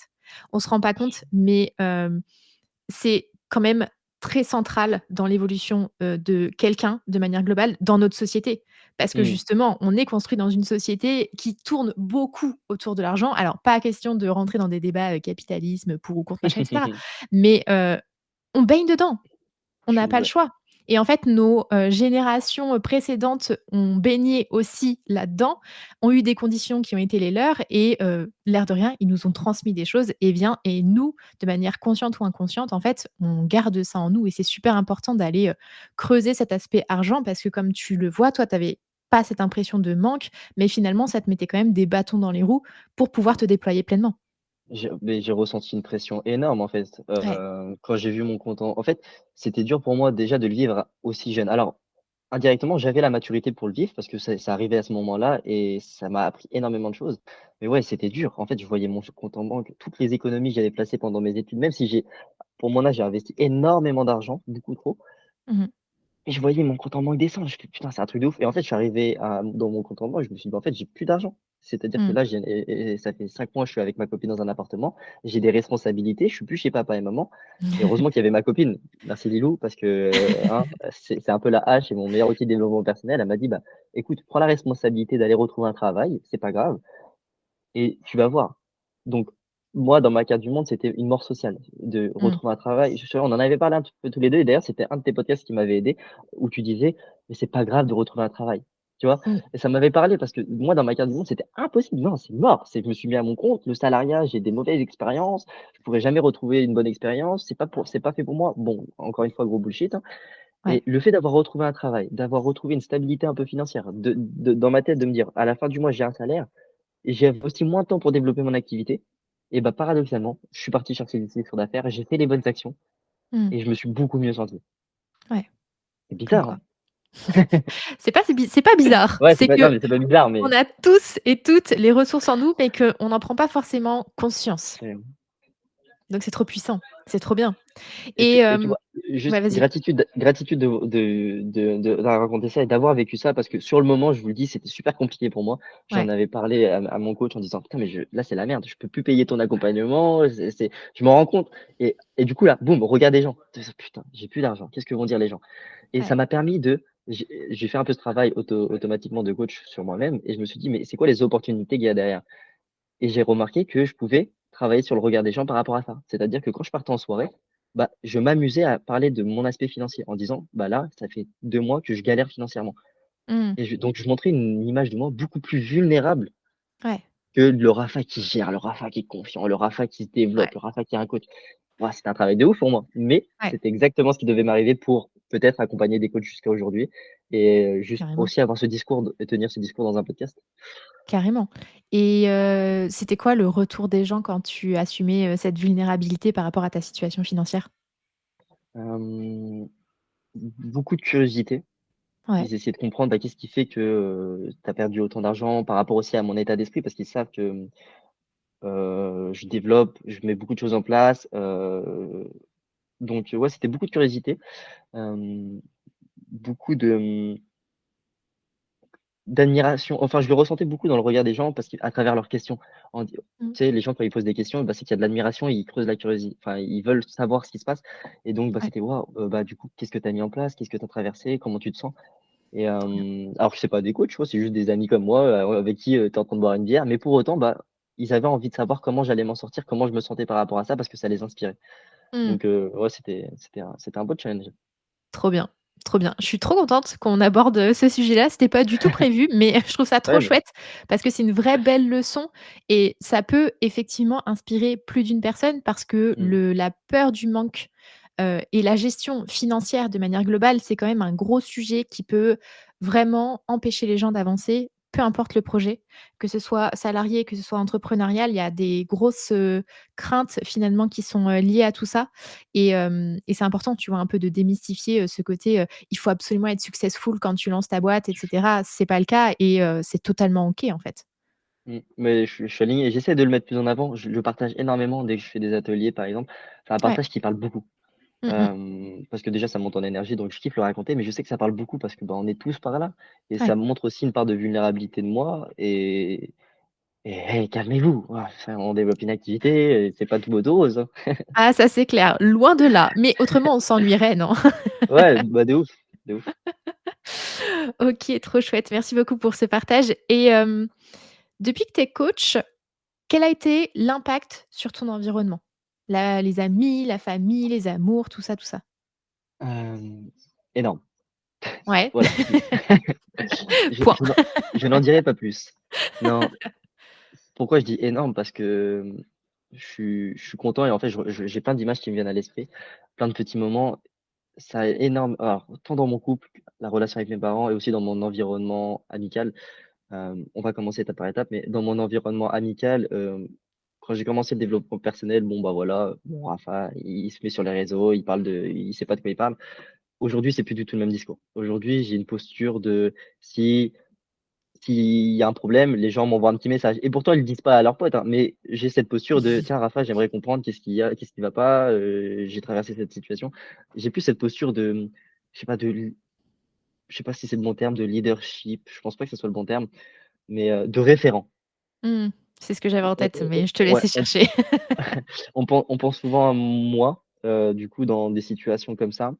On se rend pas compte, mais c'est quand même très central dans l'évolution, de quelqu'un de manière globale dans notre société. Parce que mmh. justement, on est construit dans une société qui tourne beaucoup autour de l'argent. Alors pas question de rentrer dans des débats, capitalisme, pour ou contre, machin et cetera. Mais, on baigne dedans. On Je n'a suis pas le ouais. choix et en fait, nos, générations, précédentes ont baigné aussi là-dedans, ont eu des conditions qui ont été les leurs et l'air de rien, ils nous ont transmis des choses et nous, de manière consciente ou inconsciente, en fait, on garde ça en nous et c'est super important d'aller, creuser cet aspect argent parce que comme tu le vois, toi, tu avais pas cette impression de manque, mais finalement, ça te mettait quand même des bâtons dans les roues pour pouvoir te déployer pleinement. J'ai ressenti une pression énorme en fait, Ouais. quand j'ai vu mon compte en fait, c'était dur pour moi déjà de le vivre aussi jeune. Alors, indirectement, j'avais la maturité pour le vivre parce que ça arrivait à ce moment-là et ça m'a appris énormément de choses. Mais ouais, c'était dur. En fait, je voyais mon compte en banque, toutes les économies que j'avais placées pendant mes études, même si pour mon âge, j'ai investi énormément d'argent, beaucoup trop. Mmh. Et je voyais mon compte en banque descendre, je fais: «Putain, c'est un truc de ouf» et en fait, je suis arrivé dans mon compte en banque, je me suis dit: «Bah, en fait, j'ai plus d'argent». C'est-à-dire que Mmh. là, j'ai et ça fait 5 mois, je suis avec ma copine dans un appartement, j'ai des responsabilités, je suis plus chez papa et maman et heureusement qu'il y avait ma copine. Merci Lilou parce que, hein, c'est un peu la hache et mon meilleur outil de développement personnel. Elle m'a dit: «Bah, écoute, prends la responsabilité d'aller retrouver un travail, c'est pas grave et tu vas voir». Donc moi, dans ma carte du monde, c'était une mort sociale de Mmh. retrouver un travail. On en avait parlé un petit peu tous les 2 et d'ailleurs, c'était un de tes podcasts qui m'avait aidé, où tu disais: «Mais c'est pas grave de retrouver un travail». Tu vois? Mmh. Et ça m'avait parlé parce que moi, dans ma carte du monde, c'était impossible. Non, c'est mort. Je me suis mis à mon compte, le salariat, j'ai des mauvaises expériences, je pourrais jamais retrouver une bonne expérience, c'est pas fait pour moi. Bon, encore une fois, gros bullshit, hein. Ouais. Et le fait d'avoir retrouvé un travail, d'avoir retrouvé une stabilité un peu financière, dans ma tête, de me dire: «À la fin du mois, j'ai un salaire», et j'avais aussi moins de temps pour développer mon activité et bah, paradoxalement, je suis parti chercher des chiffres d'affaires, j'ai fait les bonnes actions Mmh. et je me suis beaucoup mieux senti. Ouais. C'est Comme bizarre, quoi. hein? C'est pas bizarre, Ouais, c'est c'est pas non, que mais c'est pas bizarre, on mais a tous et toutes les ressources en nous, mais qu'on n'en prend pas forcément conscience. c'est Donc c'est trop puissant, c'est trop bien et et tu vois, ouais, juste vas-y. gratitude d'avoir raconté ça et d'avoir vécu ça parce que sur le moment, je vous le dis, c'était super compliqué pour moi. J'en Ouais. avais parlé à mon coach en disant: «Putain, mais là, c'est la merde, je peux plus payer ton accompagnement, je m'en rends compte» et du coup, là, boum, regard des gens. Putain, j'ai plus d'argent, qu'est-ce que vont dire les gens? Et ça Ouais. m'a permis j'ai fait un peu ce travail automatiquement de coach sur moi-même et je me suis dit: «Mais c'est quoi les opportunités qu'il y a derrière?» Et j'ai remarqué que je pouvais travailler sur le regard des gens par rapport à ça. C'est-à-dire que quand je partais en soirée, bah, je m'amusais à parler de mon aspect financier en disant: «Bah, là, ça fait 2 mois que je galère financièrement» Mmh. et donc je montrais une image de moi beaucoup plus vulnérable Ouais. que le Rafa qui gère, le Rafa qui est confiant, le Rafa qui se Ouais. développe, le Rafa qui a un coach. Ouah, c'était un travail de ouf pour moi, mais Ouais. c'était exactement ce qui devait m'arriver pour peut-être accompagner des coachs jusqu'à aujourd'hui et juste Carrément, aussi avoir ce discours et tenir ce discours dans un podcast. carrément et c'était quoi le retour des gens quand tu assumais, cette vulnérabilité par rapport à ta situation financière? Hem, Beaucoup de curiosité. Ouais. Ils essaient de comprendre, bah, qu'est-ce qui fait que, tu as perdu autant d'argent par rapport aussi à mon état d'esprit parce qu'ils savent que, je développe, je mets beaucoup de choses en place, donc ouais, c'était beaucoup de curiosité, hem, beaucoup d'admiration, enfin, je le ressentais beaucoup dans le regard des gens parce qu'à travers leurs questions, tu Mmh. sais, les gens quand ils posent des questions, bah, c'est qu'il y a de l'admiration, ils creusent la curiosité, enfin, ils veulent savoir ce qui se passe et donc bah, Ouais. c'était: «Waouh, bah, du coup, qu'est-ce que tu as mis en place? Qu'est-ce que tu as traversé? Comment tu te sens?» et alors que c'est pas des coachs, tu vois? C'est juste des amis comme moi, avec qui, tu es en train de boire une bière, mais pour autant, bah, ils avaient envie de savoir comment j'allais m'en sortir, comment je me sentais par rapport à ça, parce que ça les inspirait. Mmh. Donc ouais, c'était un beau challenge. Trop bien, trop bien. Je suis trop contente qu'on aborde, ce sujet-là. C'était pas du tout prévu, mais je trouve ça trop Ouais, bah, chouette parce que c'est une vraie belle leçon et ça peut effectivement inspirer plus d'une personne parce que mmh, la peur du manque, et la gestion financière de manière globale, c'est quand même un gros sujet qui peut vraiment empêcher les gens d'avancer, peu importe le projet, que ce soit salarié, que ce soit entrepreneurial. Il y a des grosses, craintes finalement qui sont, liées à tout ça et c'est important, tu vois, un peu de démystifier, ce côté, il faut absolument être successful quand tu lances ta boîte et cetera. C'est pas le cas et c'est totalement OK, en fait. mais je suis aligné et j'essaie de le mettre plus en avant. Je le partage énormément dès que je fais des ateliers, par exemple. C'est un Ouais. partage qui parle beaucoup. Mmh mh. Parce que déjà ça monte en énergie, donc je kiffe le raconter, mais je sais que ça parle beaucoup parce que, bah, on est tous par là et ça Ouais. montre aussi une part de vulnérabilité de moi et hey, calmez-vous, enfin, on développe une activité, c'est pas tout beau tout rose, hein. Ah ça, c'est clair, loin de là, mais autrement on s'ennuierait, non? Ouais, bah, de ouf, de ouf. OK, trop chouette. Merci beaucoup pour ce partage et depuis que tu es coach, quel a été l'impact sur ton environnement? La Les amis, la famille, les amours, tout ça, tout ça? Hem, Énorme. Ouais. Voilà, je Point. je n'en je n'en dirai pas plus. Non, pourquoi je dis énorme? Parce que, je suis content et en fait, j'ai plein d'images qui me viennent à l'esprit, plein de petits moments. Ça a énorme alors, tant dans mon couple, la relation avec mes parents et aussi dans mon environnement amical. On va commencer étape par étape, mais dans mon environnement amical, quand j'ai commencé le développement personnel, bon, bah, voilà, bon, Rafa, il se met sur les réseaux, il sait pas de quoi il parle. Aujourd'hui, c'est plus du tout le même discours. Aujourd'hui, j'ai une posture de si s'il y a un problème, les gens m'envoient un petit message et pourtant ils le disent pas à leurs potes, hein, mais j'ai cette posture de: «Tiens Rafa, j'aimerais comprendre qu'est-ce qu'il y a? Qu'est-ce qui va pas? J'ai traversé cette situation». J'ai plus cette posture de, je sais pas je sais pas si c'est le bon terme, de leadership, je pense pas que ce soit le bon terme, mais de référent. Mmh. C'est ce que j'avais en tête, On mais je te ouais, laisse chercher. on pense souvent à moi, du coup, dans des situations comme ça.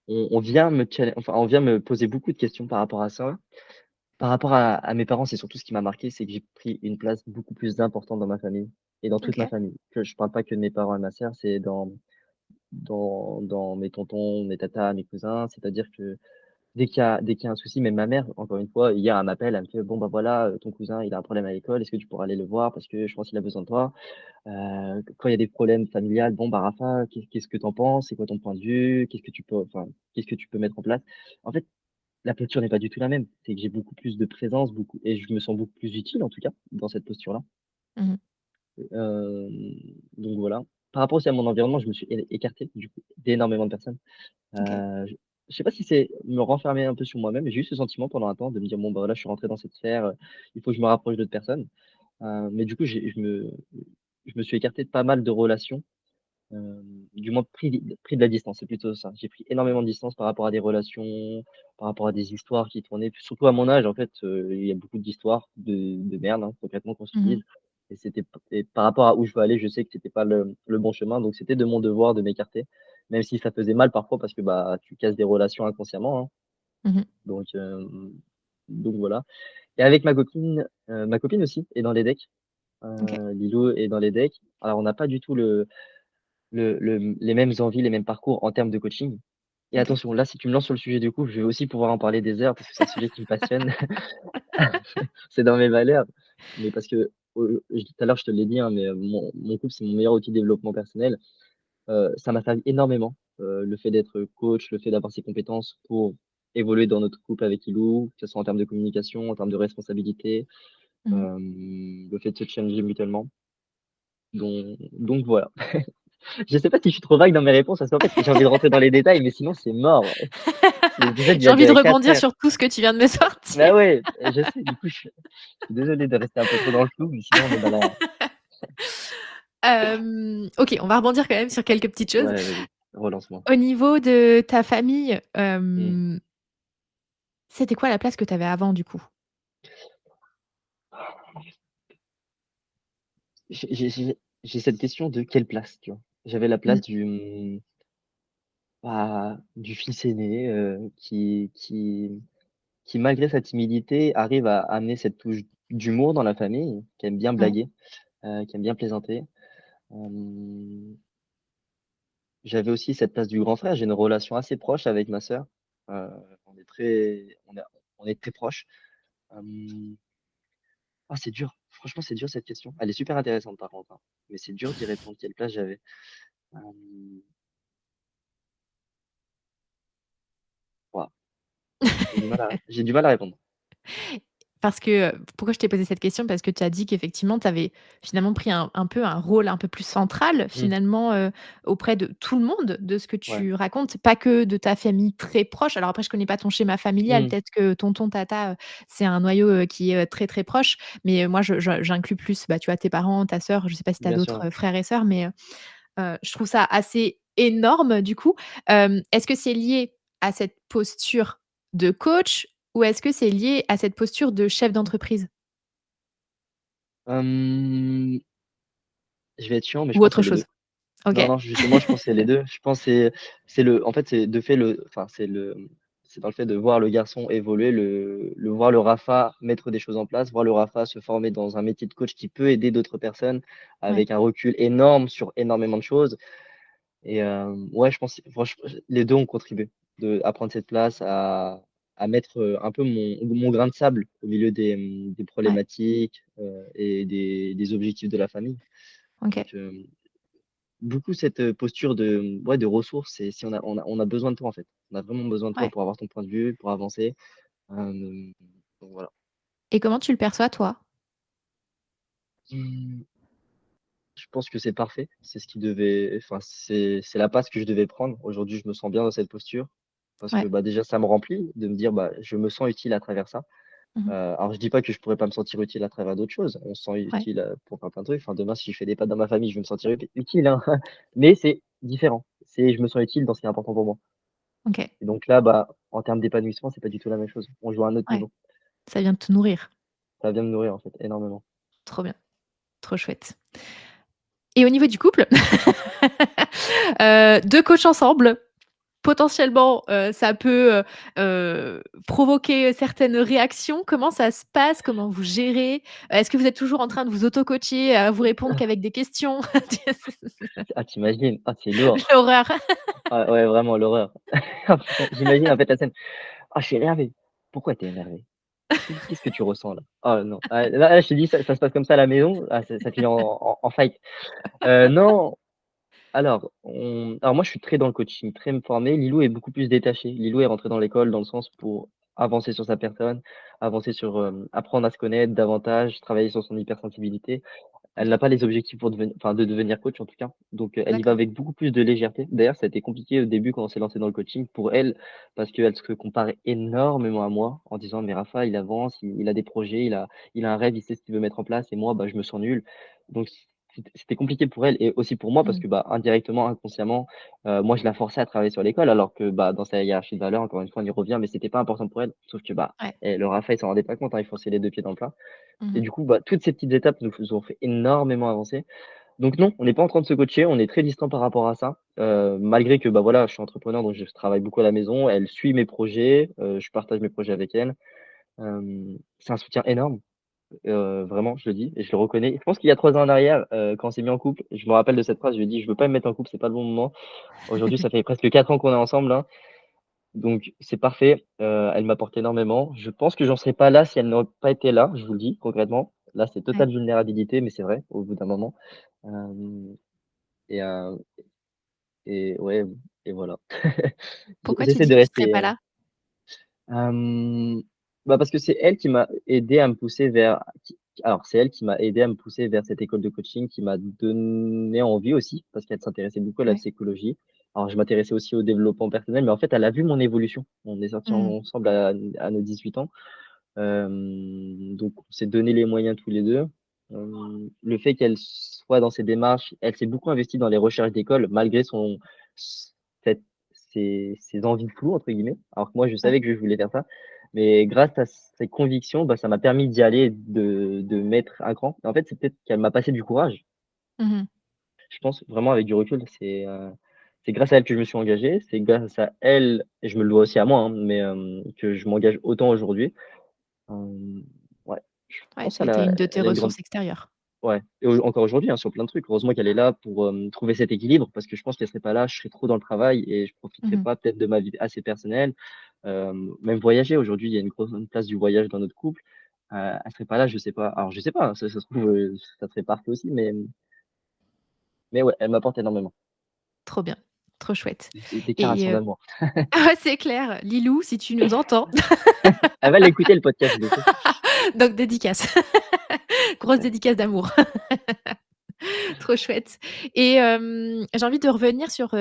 On vient me challen enfin, on vient me poser beaucoup de questions par rapport à ça. Par rapport à mes parents, c'est surtout ce qui m'a marqué, c'est que j'ai pris une place beaucoup plus importante dans ma famille et dans toute ma OK. famille. Que je parle pas que de mes parents et ma sœur, c'est dans mes tontons, mes tatas, mes cousins. C'est-à-dire que dès qu'il y a un souci, même ma mère, encore une fois, hier, elle m'appelle, elle me fait: «Bon, bah, voilà, ton cousin, il a un problème à l'école, est-ce que tu pourrais aller le voir? Parce que je pense qu'il a besoin de toi». Quand il y a des problèmes familiales, bon, bah, Rafa, qu'est-ce que tu en penses? C'est quoi ton point de vue? Qu'est-ce que tu peux mettre en place? En fait, la posture n'est pas du tout la même. C'est que j'ai beaucoup plus de présence, beaucoup et je me sens beaucoup plus utile, en tout cas, dans cette posture-là. Mmh mh. Donc voilà. Par rapport aussi à mon environnement, je me suis écarté, du coup, d'énormément de personnes. OK. Je sais pas si c'est me renfermer un peu sur moi-même, mais j'ai eu ce sentiment pendant un temps de me dire: «Bon, bah, voilà, je suis rentré dans cette sphère, il faut que je me rapproche d'autres personnes». Mais du coup, je me suis écarté de pas mal de relations. Du moins pris de la distance, c'est plutôt ça. J'ai pris énormément de distance par rapport à des relations, par rapport à des histoires qui tournaient, puis surtout à mon âge, en fait, il y a beaucoup d'histoires de merde, hein, concrètement qu'on se Mmh mh. dise et par rapport à où je veux aller, je sais que c'était pas le bon chemin, donc c'était de mon devoir de m'écarter, même si ça faisait mal parfois parce que, bah, tu casses des relations inconsciemment, hein, Mmh mh. donc voilà et avec ma copine aussi est dans les decks, OK. Lilou est dans les decks. Alors on n'a pas du tout les mêmes envies, les mêmes parcours en termes de coaching. Et OK. attention, là, si tu me lances sur le sujet du couple, je vais aussi pouvoir en parler des heures parce que c'est un sujet qui me passionne. C'est dans mes valeurs. Mais parce que, tout à l'heure, je te l'ai dit, hein, mais mon couple, c'est mon meilleur outil de développement personnel. Ça m'a servi énormément, le fait d'être coach, le fait d'avoir ces compétences pour évoluer dans notre couple avec Ilou, que ce soit en termes de communication, en termes de responsabilité, Mmh mh. le fait de se challenger mutuellement. Donc voilà. Je sais pas si je suis trop vague dans mes réponses parce qu'en fait, j'ai envie de rentrer dans les détails, mais sinon c'est mort. C'est J'ai envie de déjà 4 rebondir heures. sur tout ce que tu viens de me sortir. Bah ouais, je sais, du coup, je suis désolé de rester un peu trop dans le flou, mais sinon on est dans la OK, on va rebondir quand même sur quelques petites choses. ouais, vas-y, relance-moi. Au niveau de ta famille, Mmh. c'était quoi la place que tu avais avant, du coup? J'ai cette question de quelle place, tu vois? J'avais la Mmh. place du fils aîné, qui qui malgré sa timidité arrive à amener cette touche d'humour dans la famille, qui aime bien Ouais. blaguer, qui aime bien plaisanter. Hem, J'avais aussi cette place du grand frère. J'ai une relation assez proche avec ma sœur. Heu, on est très proches. Hem, c'est dur. Franchement, c'est dur cette question. Elle est super intéressante par contre, hein, mais c'est dur d'y répondre. Quelle place j'avais? Hem, Waouh, j'ai du mal à répondre. Parce que, pourquoi je t'ai posé cette question? Parce que tu as dit qu'effectivement, tu avais finalement pris un peu un rôle un peu plus central Mmh, finalement, auprès de tout le monde, de ce que ouais. tu racontes, pas que de ta famille très proche. Alors après, je connais pas ton schéma familial, Mmh, peut-être que tonton, tata, c'est un noyau, qui est, très, très proche. Mais, moi, j'inclus plus, bah, tu vois, tes parents, ta sœur, je sais pas si tu as bien d'autres, sûr. frères et sœurs, mais, je trouve ça assez énorme du coup. Est-ce que c'est lié à cette posture de coach ou est-ce que c'est lié à cette posture de chef d'entreprise? Hem, je vais être chiant, mais je Ou pense que autre c'est les 2. chose? OK. Non, non, justement, je pense que c'est les 2. Je pense que c'est le en fait, c'est de fait le enfin, c'est dans le fait de voir le garçon évoluer, voir le Rafa mettre des choses en place, voir le Rafa se former dans un métier de coach qui peut aider d'autres personnes Ouais, avec un recul énorme sur énormément de choses et ouais, je pense franchement, les 2 ont contribué, à prendre cette place, à mettre, un peu mon grain de sable au milieu des ouais, problématiques, et des objectifs de la famille. OK, Donc beaucoup cette, posture de, ouais, de ressources et si on a besoin de toi, en fait. On a vraiment besoin de toi ouais. pour avoir ton point de vue, pour avancer, donc voilà. Et comment tu le perçois toi? Mmh, je pense que c'est parfait. C'est ce qui devait enfin, c'est la passe que je devais prendre. Aujourd'hui, je me sens bien dans cette posture parce que, Ouais. bah, déjà, ça me remplit de me dire: «Bah, je me sens utile à travers ça». Mmh. Alors je dis pas que je pourrais pas me sentir utile à travers d'autres choses. On se sent Ouais, utile, pour faire plein de trucs. Enfin, demain, si je fais des pâtes dans ma famille, je vais me sentir utile, hein. Mais c'est différent. Je me sens utile dans ce qui est important pour moi. OK, Et donc là, bah, en termes d'épanouissement, c'est pas du tout la même chose. On joue à un autre ouais. niveau. Ça vient de te nourrir. Ça vient me nourrir, en fait, énormément. Trop bien, trop chouette. Et au niveau du couple, 2 coachs ensemble, potentiellement, ça peut, provoquer certaines réactions. Comment ça se passe? Comment vous gérez? Est-ce que vous êtes toujours en train de vous auto-coacher, à vous répondre qu'avec des questions? Ah, tu imagines? Ah, c'est lourd. L'horreur. Ah ouais, vraiment l'horreur. Ah putain, j'imagine, en fait, la scène: «Ah, je suis énervé». «Pourquoi tu es énervé? Qu'est-ce que tu ressens là?» «Oh non». Ah là, je te dis, ça se passe comme ça à la maison, ah ça finit en fight. Non, alors moi, je suis très dans le coaching, très me former. Lilou est beaucoup plus détaché. Lilou est rentré dans l'école dans le sens pour avancer sur sa personne, avancer sur, apprendre à se connaître davantage, travailler sur son hypersensibilité. Elle n'a OK, pas les objectifs pour de devenir coach en tout cas, donc elle y va d'accord. avec beaucoup plus de légèreté. D'ailleurs, ça a été compliqué au début quand on s'est lancé dans le coaching pour elle, parce qu'elle se comparait énormément à moi en disant: «Mais Rafa, il avance, il a des projets, il a un rêve, il sait ce qu'il veut mettre en place et moi, bah, je me sens nul». Donc c'était compliqué pour elle et aussi pour moi parce Mmh. que, bah, indirectement, inconsciemment, moi je la forçais à travailler sur l'école alors que, bah, dans sa hiérarchie de valeurs, encore une fois, on y revient, mais c'était pas important pour elle. Sauf que, bah, Ouais. le Rafa, il s'en rendait pas compte, hein, il fonçait les 2 pieds dans le plat. Et Mmh. du coup, bah, toutes ces petites étapes nous ont fait énormément avancer. Donc non, on n'est pas en train de se coacher, on est très distants par rapport à ça. Malgré que, bah, voilà, je suis entrepreneur, donc je travaille beaucoup à la maison. Elle suit mes projets, je partage mes projets avec elle. C'est un soutien énorme, vraiment, je le dis et je le reconnais. Je pense qu'il y a 3 ans en arrière, quand on s'est mis en couple, je me rappelle de cette phrase, je lui ai dit: «Je veux pas me mettre en couple, c'est pas le bon moment». Aujourd'hui, ça fait presque 4 ans qu'on est ensemble, là, donc c'est parfait. Elle m'apporte énormément. Je pense que j'en serais pas là si elle n'aurait pas été là, je vous le dis concrètement. Là, c'est Ouais. totale vulnérabilité, mais c'est vrai, au bout d'un moment. Hem et heu et ouais et voilà. Pourquoi tu J'essaie dis de que tu serais rester, pas là? hem, bah, parce que c'est elle qui m'a aidé à me pousser vers alors c'est elle qui m'a aidé à me pousser vers cette école de coaching, qui m'a donné envie aussi, parce qu'elle s'intéressait beaucoup à la Ouais. psychologie. Alors je m'intéressais aussi au développement personnel, mais en fait, elle a vu mon évolution. On est sortis Mmh. ensemble à nos 18 ans. Donc on s'est donné les moyens tous les 2. Le fait qu'elle soit dans ses démarches, elle s'est beaucoup investie dans les recherches d'école malgré son cette ses «envies floues» entre guillemets. Alors que moi je Ouais. savais que je voulais faire ça, mais grâce à ses convictions, bah, ça m'a permis d'y aller, de mettre un cran. En fait, c'est peut-être qu'elle m'a passé du courage. Mmh. Je pense vraiment avec du recul, c'est grâce à elle que je me suis engagé, c'est grâce à elle et je me le dois aussi à moi, hein, mais que je m'engage autant aujourd'hui. Ouais, je Ouais, pense ça a été une de tes elle a une grande ressources extérieures. ouais et encore aujourd'hui, hein, sur plein de trucs. Heureusement qu'elle est là pour, trouver cet équilibre parce que je pense qu'elle serait pas là, je serais trop dans le travail et je profiterais Mmh. pas peut-être de ma vie assez personnelle. Même voyager, aujourd'hui, il y a une place du voyage dans notre couple. Elle serait pas là, je sais pas. Alors je sais pas, hein, ça se trouve, ça serait parfait aussi, mais ouais, elle m'apporte énormément. Trop bien, trop chouette Des et déclarations d'amour. ah ouais, c'est clair. Lilou, si tu nous entends, Elle va l'écouter le podcast, du coup. donc dédicace. Grosse dédicace d'amour. Trop chouette et j'ai envie de revenir sur,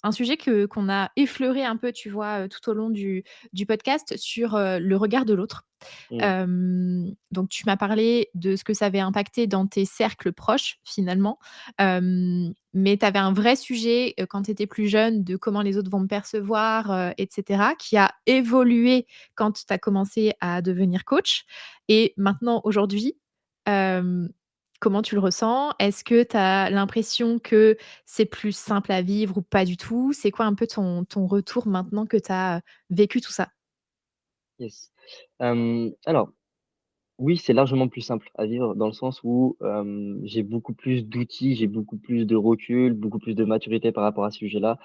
un sujet qu'on a effleuré un peu, tu vois, tout au long du podcast sur, le regard de l'autre. Mmh. Donc tu m'as parlé de ce que ça avait impacté dans tes cercles proches finalement, mais tu avais un vrai sujet, quand tu étais plus jeune de comment les autres vont me percevoir, et cetera, qui a évolué quand tu as commencé à devenir coach et maintenant aujourd'hui, hem, comment tu le ressens? Est-ce que tu as l'impression que c'est plus simple à vivre ou pas du tout? C'est quoi un peu ton retour maintenant que tu as vécu tout ça? Yes. Alors, oui, c'est largement plus simple à vivre dans le sens où, j'ai beaucoup plus d'outils, j'ai beaucoup plus de recul, beaucoup plus de maturité par rapport à ce sujet-là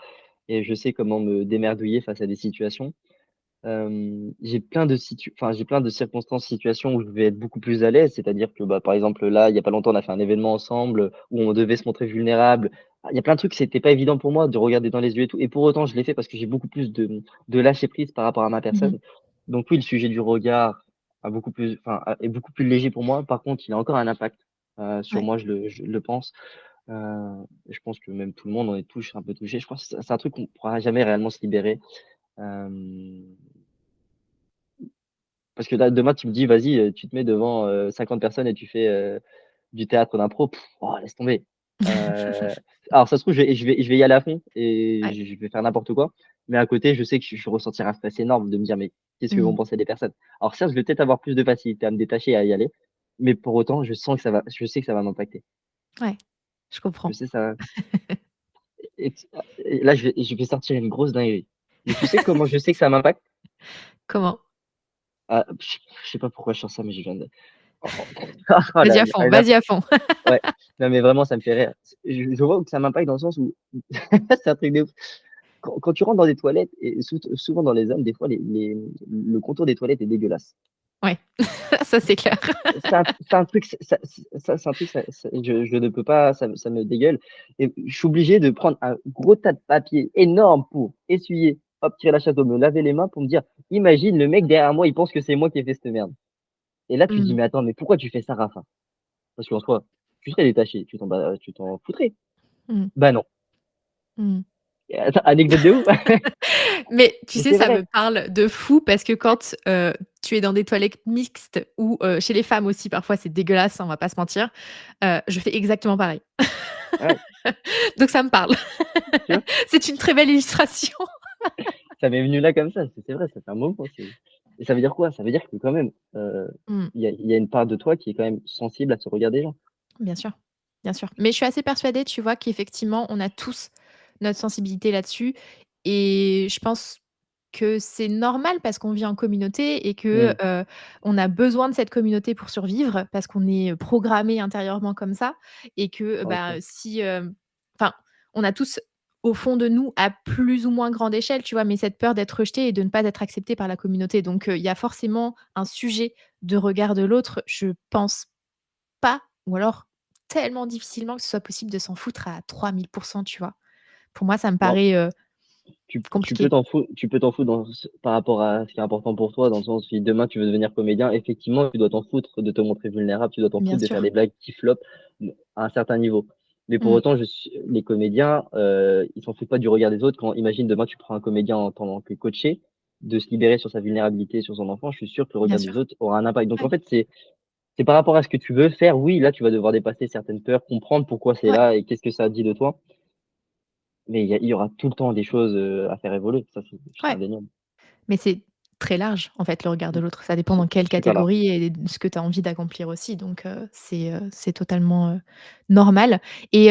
et je sais comment me démerdouiller face à des situations. J'ai plein de circonstances, situations où je vais être beaucoup plus à l'aise. C'est-à-dire que, bah, par exemple, là, il y a pas longtemps, on a fait un événement ensemble, où on devait se montrer vulnérable. Ah, il y a plein de trucs, c'était pas évident pour moi de regarder dans les yeux et tout et pour autant, je l'ai fait parce que j'ai beaucoup plus de lâcher prise par rapport à ma Mmh mh. personne. Donc oui, le sujet du regard est beaucoup plus léger pour moi. Par contre, il a encore un impact, sur Ouais. moi, je le pense. Heu, je pense que même tout le monde en est un peu touché. Je pense que c'est un truc qu'on pourra jamais réellement se libérer. Hem Parce que là, demain, tu me dis: «Vas-y, tu te mets devant, 50 personnes et tu fais, du théâtre d'impro». Oh, laisse tomber. Heu, alors ça se trouve, je vais y aller à fond et Ouais. je vais faire n'importe quoi. Mais à côté, je sais que je vais ressentir un stress énorme de me dire: «Mais qu'est-ce que vont Mmh. penser les personnes?» Alors certes, je vais peut-être avoir plus de facilité à me détacher et à y aller, mais pour autant, je sais que ça va m'impacter. Ouais, je Je comprends. sais ça et là, je vais sortir une grosse dinguerie. Mais tu sais comment je sais que ça m'impacte? Comment? Ah, je sais pas pourquoi je sors ça, mais je viens de oh oh Vas-y là à fond, là vas-y à fond. ouais, non mais vraiment ça me fait rire. Je vois que ça m'impacte dans le sens où c'est un truc de ouf. Quand tu rentres dans des toilettes et souvent dans les hommes, des fois le contour des toilettes est dégueulasse. Ouais, ça c'est clair. C'est un truc, c'est un truc, je ne peux pas, ça me dégueule et je suis obligé de prendre un gros tas de papier énorme pour essuyer, hop, tirer la chasse d'eau, me laver les mains pour me dire: «Imagine le mec derrière moi, il pense que c'est moi qui ai fait cette merde» et là tu te dis: Mmh. «Mais attends, mais pourquoi tu fais ça Rafa?» Parce qu'en soi, tu serais détaché, tu t'en foutrais. Mmh. Bah non. Mmh. Et attends, anecdote de ouf, Mais tu mais sais, c'est ça me vrai. parle de fou parce que quand, tu es dans des toilettes mixtes ou, chez les femmes aussi parfois c'est dégueulasse, hein, on va pas se mentir, je fais exactement pareil. Ouais, Donc ça me parle. tu vois? C'est une très belle illustration. Ça m'est venu là comme ça, c'est vrai, ça fait un moment, c'est et ça veut dire quoi? Ça veut dire que quand même, Mmh. il y a une part de toi qui est quand même sensible à ce regard des gens. Bien sûr, bien sûr. Mais je suis assez persuadée, tu vois, qu'effectivement, on a tous notre sensibilité là-dessus et je pense que c'est normal parce qu'on vit en communauté et que, Mmh, on a besoin de cette communauté pour survivre parce qu'on est, programmé intérieurement comme ça et que, bah, 100 si, enfin, on a tous au fond de nous, à plus ou moins grande échelle, tu vois, mais cette peur d'être rejeté et de ne pas être accepté par la communauté donc il y a forcément un sujet de regard de l'autre, je pense pas ou alors tellement difficilement que ce soit possible de s'en foutre à 3000%, tu vois? Pour moi, ça me Non, paraît, tu peux compliqué. t'en foutre par rapport à ce qui est important pour toi, dans le sens, si demain tu veux devenir comédien, effectivement, tu dois t'en foutre de te montrer vulnérable, tu dois t'en Bien foutre de faire sûr. des blagues qui flopent, à un certain niveau. Mais pour Mmh. autant, les comédiens, ils s'en foutent pas du regard des autres. Quand imagine demain tu prends un comédien en tant que coaché, de se libérer sur sa vulnérabilité, sur son enfant, je suis sûr que le Bien regard des sûr. autres aura un impact. Donc en Ouais, fait, c'est par rapport à ce que tu veux faire. Oui, là, tu vas devoir dépasser certaines peurs, comprendre pourquoi c'est ouais, là et qu'est-ce que ça dit de toi. Mais il y aura tout le temps des choses, à faire évoluer. Ça, c'est ouais. indéniable. Mais c'est très large, en fait, le regard de Mmh, l'autre. Ça dépend dans quelle super large. catégorie et de ce que tu as envie d'accomplir aussi, donc c'est totalement, normal et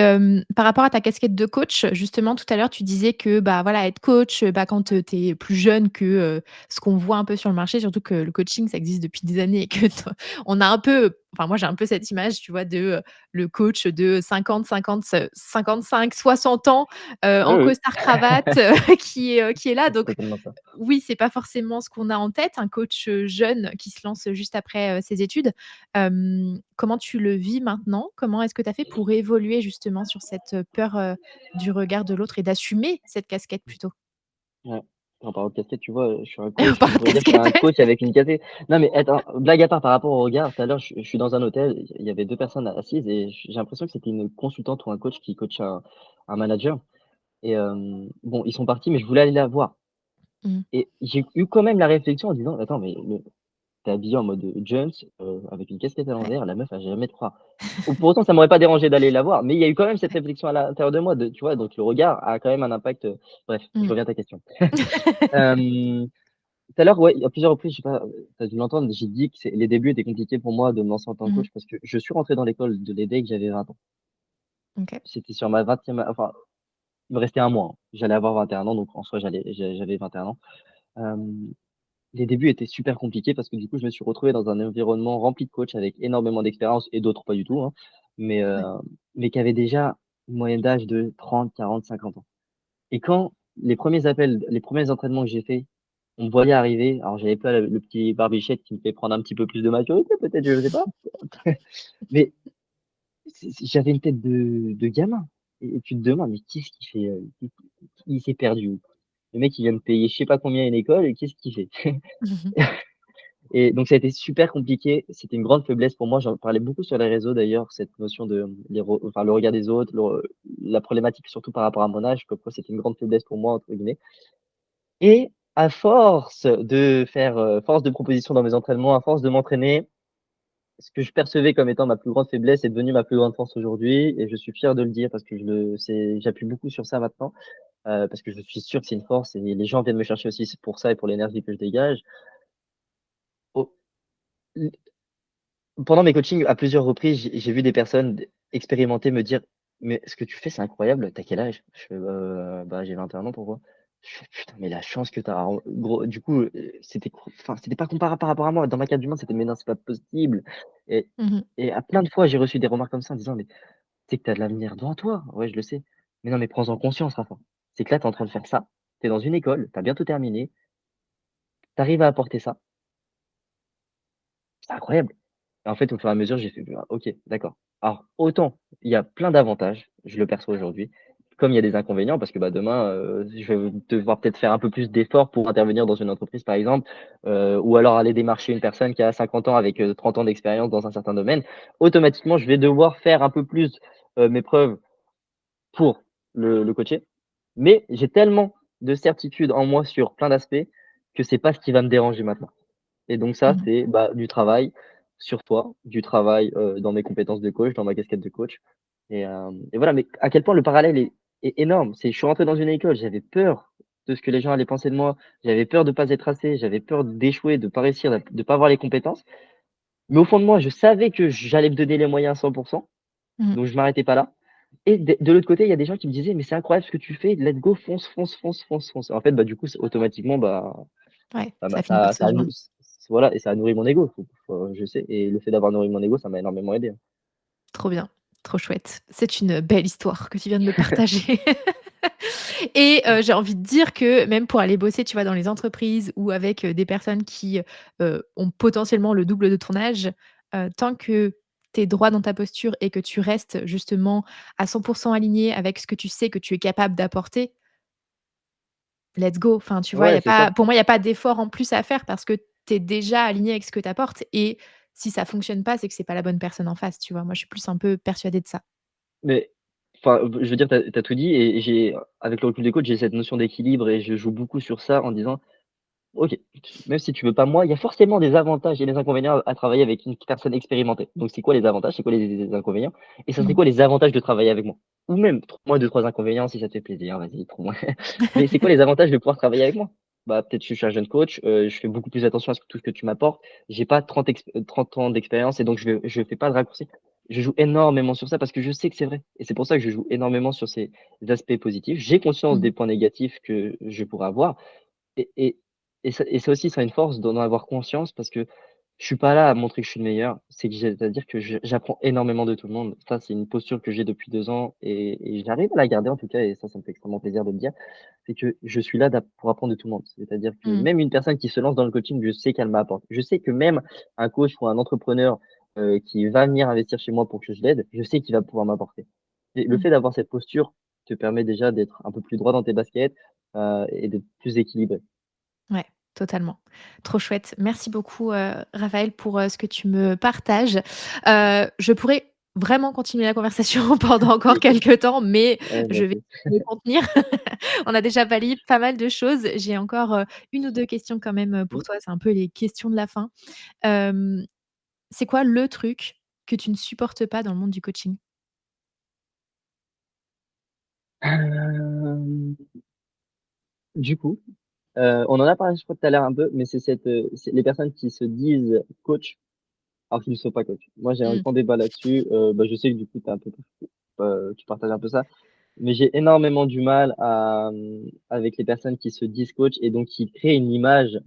par rapport à ta casquette de coach, justement, tout à l'heure, tu disais que, bah, voilà, être coach, bah, quand, tu es plus jeune que, ce qu'on voit un peu sur le marché, surtout que le coaching, ça existe depuis des années et que on a un peu enfin, moi, j'ai un peu cette image, tu vois, de, le coach de 50-55-60 ans, Oui, en oui, costard cravate, qui est là, c'est donc totalement ça. oui, c'est pas forcément ce qu'on a en tête, un coach, jeune qui se lance juste après, ses études. Comment tu le vis maintenant? Comment est-ce que tu as fait pour évoluer justement sur cette, peur, du regard de l'autre et d'assumer cette casquette plutôt? Ouais. En parlant de casquette, tu vois, je suis un En coach, on parlant de pourrait dire que je suis casquette. un coach avec une casquette. Non, mais attends, blague à part par rapport au regard, tout à l'heure, je suis dans un hôtel, il y avait 2 personnes assises et j'ai l'impression que c'était une consultante ou un coach qui coach un manager et bon, ils sont partis, mais je voulais aller la voir Mmh. et j'ai eu quand même la réflexion en disant: «Attends, mais le tu habillé en mode, Jones, avec une casquette à Ouais. l'envers, la meuf va jamais te croire». Ou pour autant, ça m'aurait pas dérangé d'aller la voir, mais il y a eu quand même cette Ouais. réflexion à l'intérieur de moi de tu vois? Donc le regard a quand même un impact, bref, je Mmh. reviens à ta question. Hem Tout à l'heure, ouais, à plusieurs reprises, je sais pas, tu as dû l'entendre, j'ai dit que c'est les débuts étaient compliqués pour moi de me lancer en tant que Mmh mh. coach parce que je suis rentré dans l'école de l'EDEC, j'avais 20 ans. OK. C'était sur ma 20e enfin, il me restait un mois, hein. J'allais avoir 21 ans, donc en soi, j'avais 21 ans. Hem, les débuts étaient super compliqués parce que du coup, je me suis retrouvé dans un environnement rempli de coachs avec énormément d'expérience et d'autres pas du tout, hein, mais Ouais. mais qui avaient déjà une moyenne d'âge de 30, 40, 50 ans. Et quand les premiers entraînements que j'ai faits, on me voyait arriver, alors j'avais pas le petit barbichette qui me fait prendre un petit peu plus de maturité peut-être, je sais pas. Mais j'avais une tête de gamin et tu te demandes: «Mais qu'est-ce qu'il fait, il s'est perdu où? Le mec il vient de payer je sais pas combien une école et qu'est-ce qu'il fait?» Mmh mh. Et donc ça a été super compliqué, c'était une grande faiblesse pour moi, j'en parlais beaucoup sur les réseaux d'ailleurs, cette notion de, les re enfin le regard des autres, la problématique surtout par rapport à mon âge, comme quoi c'était une grande faiblesse pour moi entre guillemets. Et à force de faire, force de proposition dans mes entraînements, à force de m'entraîner, ce que je percevais comme étant ma plus grande faiblesse est devenu ma plus grande force aujourd'hui et je suis fier de le dire parce que j'appuie beaucoup sur ça maintenant, parce que je suis sûr que c'est une force et les gens viennent me chercher aussi pour ça et pour l'énergie que je dégage. Au l Pendant mes coachings, à plusieurs reprises, j'ai vu des personnes expérimentées me dire: «Mais ce que tu fais, c'est incroyable, tu as quel âge?» Je fais: bah, j'ai 21 ans, pourquoi?» Je fais: «Putain, mais la chance que tu as». En gros, du coup, c'était pas comparable par rapport à moi. Dans ma carte d'humain, c'était: «Mais non, c'est pas possible» et Mmh mh. et à plein de fois, j'ai reçu des remarques comme ça en disant: «Mais tu sais que tu as de l'avenir devant toi». «Ouais, je le sais». «Mais non, mais prends-en conscience, Rafa. C'est que là, tu es en train de faire ça, tu es dans une école, tu as bientôt terminé, tu arrives à apporter ça, c'est incroyable». Et en fait, au fur et à mesure, j'ai fait: «Bah, OK, d'accord». Alors autant il y a plein d'avantages, je le perçois aujourd'hui, comme il y a des inconvénients parce que, bah, demain, je vais devoir peut-être faire un peu plus d'efforts pour intervenir dans une entreprise, par exemple, ou alors aller démarcher une personne qui a 50 ans avec, 30 ans d'expérience dans un certain domaine. Automatiquement, je vais devoir faire un peu plus, mes preuves pour le coacher, mais j'ai tellement de certitude en moi sur plein d'aspects que c'est pas ce qui va me déranger maintenant. Et donc ça, Mmh mh. c'est, bah, du travail sur toi, du travail, dans mes compétences de coach, dans ma casquette de coach et voilà, mais à quel point le parallèle est énorme. C'est je suis rentré dans une école, j'avais peur de ce que les gens allaient penser de moi, j'avais peur de pas être assez, j'avais peur d'échouer, de pas réussir, de pas avoir les compétences. Mais au fond de moi, je savais que j'allais me donner les moyens à 100, Mmh. donc je m'arrêtais pas là et de l'autre côté, il y a des gens qui me disaient: «Mais c'est incroyable ce que tu fais, let's go, fonce, fonce, fonce, fonce, fonce». En fait, bah, du coup, c'est automatiquement, bah Ouais, ça m'a ça finit par se ça a nou rejoindre. c voilà et ça a nourri mon ego, je sais et le fait d'avoir nourri mon ego, ça m'a énormément aidé, hein. Trop bien, trop chouette. C'est une belle histoire que tu viens de me partager et j'ai envie de dire que même pour aller bosser, tu vois, dans les entreprises ou avec, des personnes qui, ont potentiellement le double de ton âge, tant que tu es droit dans ta posture et que tu restes justement à 100 aligné avec ce que tu sais que tu es capable d'apporter, let's go. Enfin, tu vois, il y Ouais, a c'est ça. pas pour moi, il y a pas d'effort en plus à faire parce que tu es déjà aligné avec ce que tu apportes et si ça fonctionne pas, c'est que c'est pas la bonne personne en face, tu vois? Moi, je suis plus un peu persuadée de ça. Mais enfin, je veux dire, tu as tout dit et j'ai avec le recul des coachs, j'ai cette notion d'équilibre et je joue beaucoup sur ça en disant: «OK, même si tu veux pas moi, il y a forcément des avantages et des inconvénients à travailler avec une personne expérimentée. Donc c'est quoi les avantages? C'est quoi les inconvénients? Et ça serait Mmh. quoi les avantages de travailler avec moi? Ou même trouve-moi 2-3 inconvénients si ça te fait plaisir, vas-y, trouve-moi. Mais c'est quoi les avantages de pouvoir travailler avec moi?» bah, peut-être je suis un jeune coach, je fais beaucoup plus attention à tout ce que tu m'apportes. J'ai pas 30 ans d'expérience et donc je fais pas de raccourcis. Je joue énormément sur ça parce que je sais que c'est vrai et c'est pour ça que je joue énormément sur ces aspects positifs. J'ai conscience Mmh. des points négatifs que je pourrais avoir et et ça aussi, ça a une force d'en avoir conscience parce que je suis pas là à montrer que je suis le meilleur. C'est que c'est-à-dire que j'apprends énormément de tout le monde. Ça, c'est une posture que j'ai depuis 2 ans et j'arrive à la garder en tout cas et ça me fait extrêmement plaisir de le dire. C'est que je suis là pour apprendre de tout le monde. C'est-à-dire que Mmh. même une personne qui se lance dans le coaching, je sais qu'elle m'apporte. Je sais que même un coach ou un entrepreneur, qui va venir investir chez moi pour que je l'aide, je sais qu'il va pouvoir m'apporter. Et le Mmh. fait d'avoir cette posture te permet déjà d'être un peu plus droit dans tes baskets, et d'être plus équilibré. Ouais, totalement. Trop chouette. Merci beaucoup, Raphaël, pour, ce que tu me partages. Je pourrais vraiment continuer la conversation pendant encore quelques temps, mais Ouais, moi je vais aussi. me contenir. On a déjà balayé pas mal de choses. J'ai encore, 1 ou 2 questions quand même, pour Mmh. toi. C'est un peu les questions de la fin. Hem, c'est quoi le truc que tu ne supportes pas dans le monde du coaching? Hem, du coup, on en a parlé je crois tout à l'heure un peu, mais c'est les personnes qui se disent coach alors qu'ils ne sont pas coach. Moi, j'ai un Mmh. grand débat là-dessus, bah, je sais que du coup tu partages un peu ça. Mais j'ai énormément du mal avec les personnes qui se disent coach et donc qui créent une image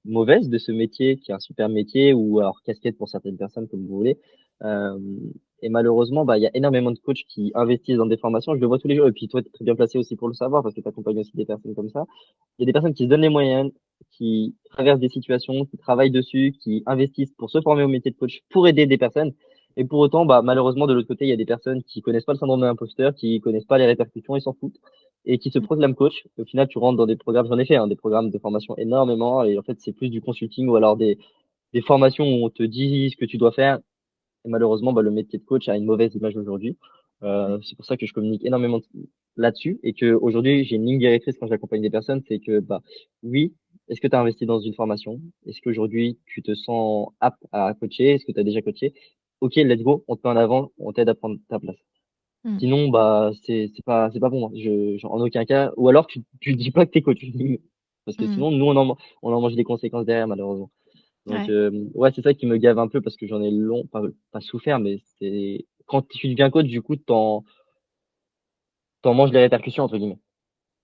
mauvaise de ce métier, qui est un super métier ou alors casquette pour certaines personnes, comme vous voulez. Hem et malheureusement, bah, il y a énormément de coachs qui investissent dans des formations. Je le vois tous les jours et puis toi, tu es très bien placé aussi pour le savoir parce que tu accompagnes aussi des personnes comme ça. Il y a des personnes qui se donnent les moyens, qui traversent des situations, qui travaillent dessus, qui investissent pour se former au métier de coach, pour aider des personnes. Et pour autant, bah, malheureusement, de l'autre côté, il y a des personnes qui connaissent pas le syndrome de l'imposteur, qui connaissent pas les répercussions, ils s'en foutent, et qui se Mmh. proclament coach. Au final, tu rentres dans des programmes, j'en ai fait, hein, des programmes de formation énormément, et en fait, c'est plus du consulting ou alors des formations où on te dit ce que tu dois faire. Et malheureusement, bah, le métier de coach a une mauvaise image aujourd'hui. Ouais. C'est pour ça que je communique énormément là-dessus et qu'aujourd'hui, j'ai une ligne directrice quand j'accompagne des personnes, c'est que, bah, oui, est-ce que tu as investi dans une formation? Est-ce qu'aujourd'hui, tu te sens apte à coacher? Est-ce que tu as déjà coaché? OK, let's go, on te met en avant, on t'aide à prendre ta place. Mmh. Sinon, bah, c'est pas bon, hein. En aucun cas, ou alors tu dis pas que tu es coach. Parce que Mmh. sinon, nous, on en mange des conséquences derrière, malheureusement. Donc, Ouais. ouais, c'est ça qui me gave un peu parce que j'en ai pas souffert, mais c'est quand tu deviens coach, du coup, t'en manges les répercussions, entre guillemets.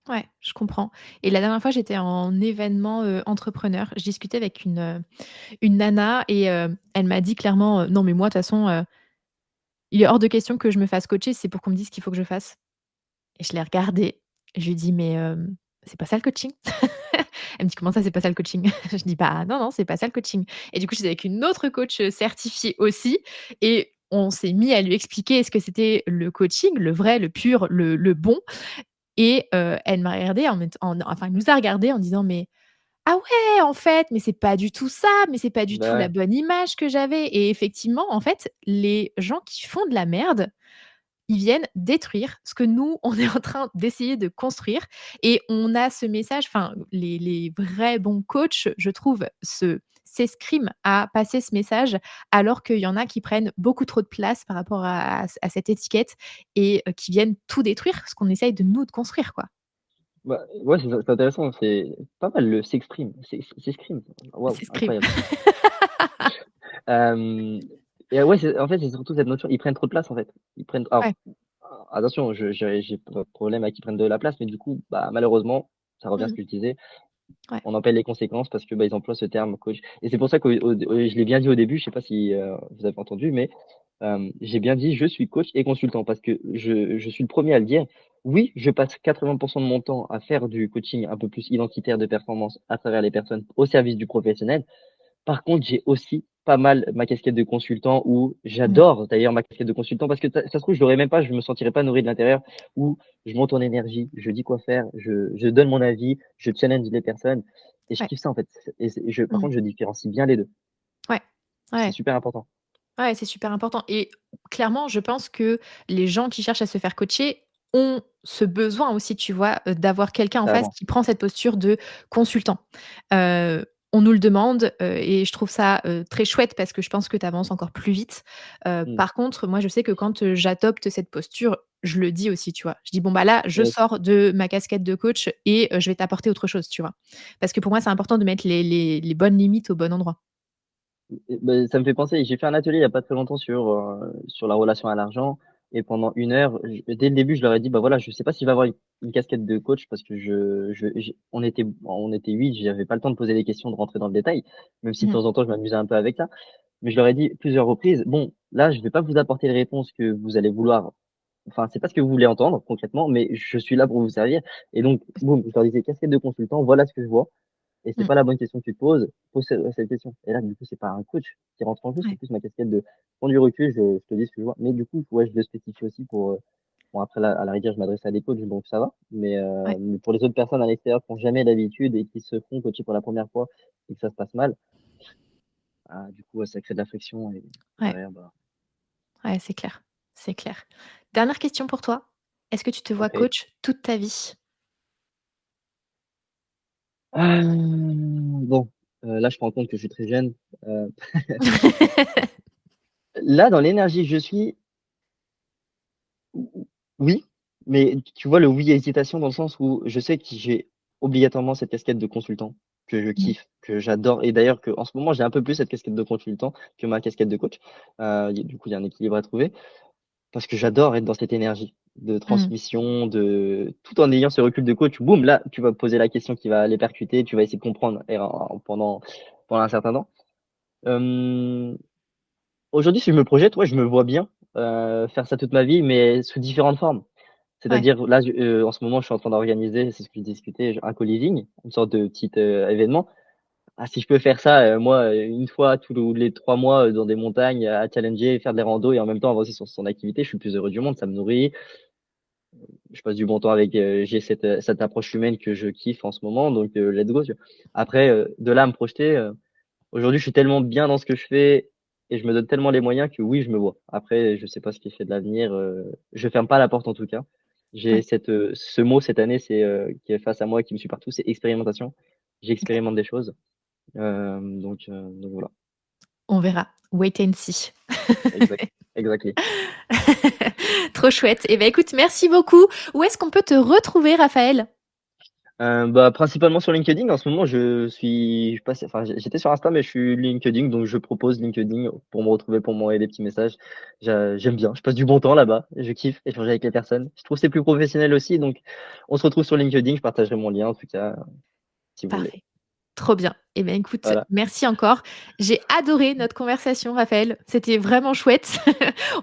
Ouais, je comprends et la dernière fois, j'étais en événement, entrepreneur. Je discutais avec une nana et elle m'a dit clairement, «Non mais moi de toute façon, il est hors de question que je me fasse coacher, c'est pour qu'on me dise ce qu'il faut que je fasse» et je l'ai regardée, je lui ai dit: «Mais c'est pas ça le coaching?» Elle me dit: «Comment ça, c'est pas ça le coaching?» Je dis: «Bah non, non, c'est pas ça le coaching» et du coup, j'étais avec une autre coach, certifiée aussi et on s'est mis à lui expliquer ce que c'était le coaching, le vrai, le pur, le bon et elle m'a regardée enfin, elle nous a regardés en disant: «Mais ah ouais, en fait, mais c'est pas du tout ça, mais c'est pas du tout Bah, la ouais. bonne image que j'avais» et effectivement, en fait, les gens qui font de la merde, ils viennent détruire ce que nous, on est en train d'essayer de construire et on a ce message, enfin, les vrais bons coachs, je trouve, s'escriment à passer ce message, alors qu'il y en a qui prennent beaucoup trop de place par rapport à cette étiquette et qui viennent tout détruire, ce qu'on essaye de nous de construire, quoi. Bah, ouais, c'est intéressant, c'est pas mal le s'exprime. Waouh, S'escriment. incroyable. Hem et ouais, en fait, c'est surtout cette notion, ils prennent trop de place, en fait. Ils prennent Ouais. alors, attention, j'ai pas de problème à qu'ils prennent de la place, mais du coup, bah, malheureusement, ça revient à ce Mmh. que je disais, Ouais. on en paie les conséquences parce que, bah, ils emploient ce terme coach et c'est pour ça je l'ai bien dit au début, je sais pas si, vous avez entendu, mais j'ai bien dit: «Je suis coach et consultant» parce que je suis le premier à le dire. Oui, je passe 80 de mon temps à faire du coaching un peu plus identitaire de performance à travers les personnes au service du professionnel. Par contre, j'ai aussi pas mal ma casquette de consultant où Mmh. j'adore d'ailleurs ma casquette de consultant parce que ça se trouve, je l'aurais même pas, je me sentirais pas nourri de l'intérieur, où je monte en énergie, je dis quoi faire, je donne mon avis, je challenge les personnes et je Ouais. kiffe ça en fait. Et par Mmh. contre, je différencie bien les 2. Ouais. C'est Ouais. super important. Ouais, c'est super important et clairement, je pense que les gens qui cherchent à se faire coacher ont ce besoin aussi, tu vois, d'avoir quelqu'un en face Carrément. qui prend cette posture de consultant. Heu, on nous le demande, et je trouve ça, très chouette parce que je pense que tu avances encore plus vite. Mmh. Par contre, moi, je sais que quand, j'adopte cette posture, je le dis aussi, tu vois? Je dis: «Bon, bah, là, je Yes. sors de ma casquette de coach et je vais t'apporter autre chose», tu vois? Parce que pour moi, c'est important de mettre les bonnes limites au bon endroit. Et beh, ça me fait penser, j'ai fait un atelier il y a pas très longtemps sur la relation à l'argent et pendant 1 heure, dès le début, je leur ai dit: «Bah, voilà, je sais pas si je vais avoir une casquette de coach parce que je j'ai on était 8, j'avais pas le temps de poser des questions, de rentrer dans le détail, même si de Mmh. temps en temps, je m'amusais un peu avec ça». Mais je leur ai dit plusieurs reprises: «Bon, là, je vais pas vous apporter les réponses que vous allez vouloir, enfin, c'est pas ce que vous voulez entendre concrètement, mais je suis là pour vous servir». Et donc boum, je leur disais: «Casquette de consultant, voilà ce que je vois et c'est Mmh. pas la bonne question que tu te poses, pose cette question». Et là, du coup, c'est pas un coach qui rentre en jeu, c'est Ouais, plus ma casquette de prends du recul, je te dis ce que je vois. Mais du coup, ouais, je le spécifie aussi bon après à la rigueur, je m'adresse à des coachs, donc ça va. ouais, Mais pour les autres personnes à l'extérieur qui ont jamais l'habitude et qui se font coacher pour la première fois et que ça se passe mal, ah, du coup, ouais, ça crée de la friction et ouais, derrière, bah ouais, c'est clair, c'est clair. Dernière question pour toi. Est-ce que tu te vois OK. coach toute ta vie? Bon, là, je me rends compte que je suis très jeune. Heu, Là, dans l'énergie que je suis, oui, mais tu vois le oui hésitation dans le sens où je sais que j'ai obligatoirement cette casquette de consultant que je Mmh. kiffe, que j'adore et d'ailleurs qu'en ce moment, j'ai un peu plus cette casquette de consultant que ma casquette de coach. Du coup, il y a un équilibre à trouver parce que j'adore être dans cette énergie de Mmh. transmission, de tout en ayant ce recul de coach. Boum, là, tu vas me poser la question qui va les percuter, tu vas essayer de comprendre et pendant un certain temps. Hem Aujourd'hui, si je me projette, ouais, je me vois bien, faire ça toute ma vie, mais sous différentes formes. Ouais, C'est-à-dire là, en ce moment, je suis en train d'organiser, c'est ce que je discutais, un co-living, une sorte de petit, événement. Ah, si je peux faire ça, moi, 1 fois tous les 3 mois, dans des montagnes, à challenger, faire des randos et en même temps avancer sur son activité, je suis le plus heureux du monde, ça me nourrit. Je passe du bon temps avec, j'ai cette approche humaine que je kiffe en ce moment, donc let's go, tu vois? Après, de là à me projeter, aujourd'hui, je suis tellement bien dans ce que je fais et je me donne tellement les moyens que oui, je me vois. Après, je sais pas ce qui est fait de l'avenir, je ferme pas la porte en tout cas. J'ai ouais, ce mot cette année, qui est face à moi et qui me suit partout, c'est expérimentation. OK. J'expérimente des choses, donc voilà. On verra. Wait and see. Exact, exactly. Trop chouette. Et ben, écoute, merci beaucoup. Où est-ce qu'on peut te retrouver, Raphaël? Bah, principalement sur LinkedIn. En ce moment, je passe enfin, j'étais sur Insta, mais je suis LinkedIn, donc je propose LinkedIn pour me retrouver, pour m'envoyer des petits messages. J'aime bien, je passe du bon temps là-bas, je kiffe échanger avec les personnes. Je trouve que c'est plus professionnel aussi, donc on se retrouve sur LinkedIn, je partagerai mon lien en tout cas, si vous voulez. Parfait. Trop bien. Eh bien, écoute, Voilà. merci encore. J'ai adoré notre conversation, Raphaël. C'était vraiment chouette.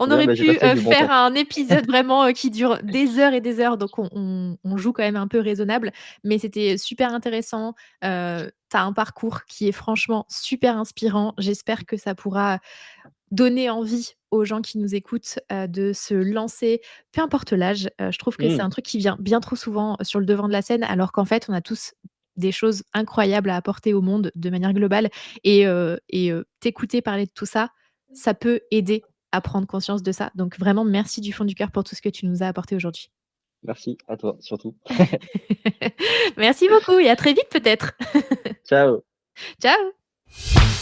On Très bien, aurait bah, j'ai pu, passé du bon faire temps. un épisode vraiment, qui dure des heures et des heures, donc on joue quand même un peu raisonnable, mais c'était super intéressant. Tu as un parcours qui est franchement super inspirant. J'espère que ça pourra donner envie aux gens qui nous écoutent, de se lancer, peu importe l'âge. Je trouve que c'est Mmh, un truc qui vient bien trop souvent sur le devant de la scène, alors qu'en fait, on a tous des choses incroyables à apporter au monde de manière globale et t'écouter parler de tout ça, ça peut aider à prendre conscience de ça. Donc vraiment merci du fond du cœur pour tout ce que tu nous as apporté aujourd'hui. merci à toi surtout. Merci beaucoup et à très vite peut-être. Ciao. Ciao.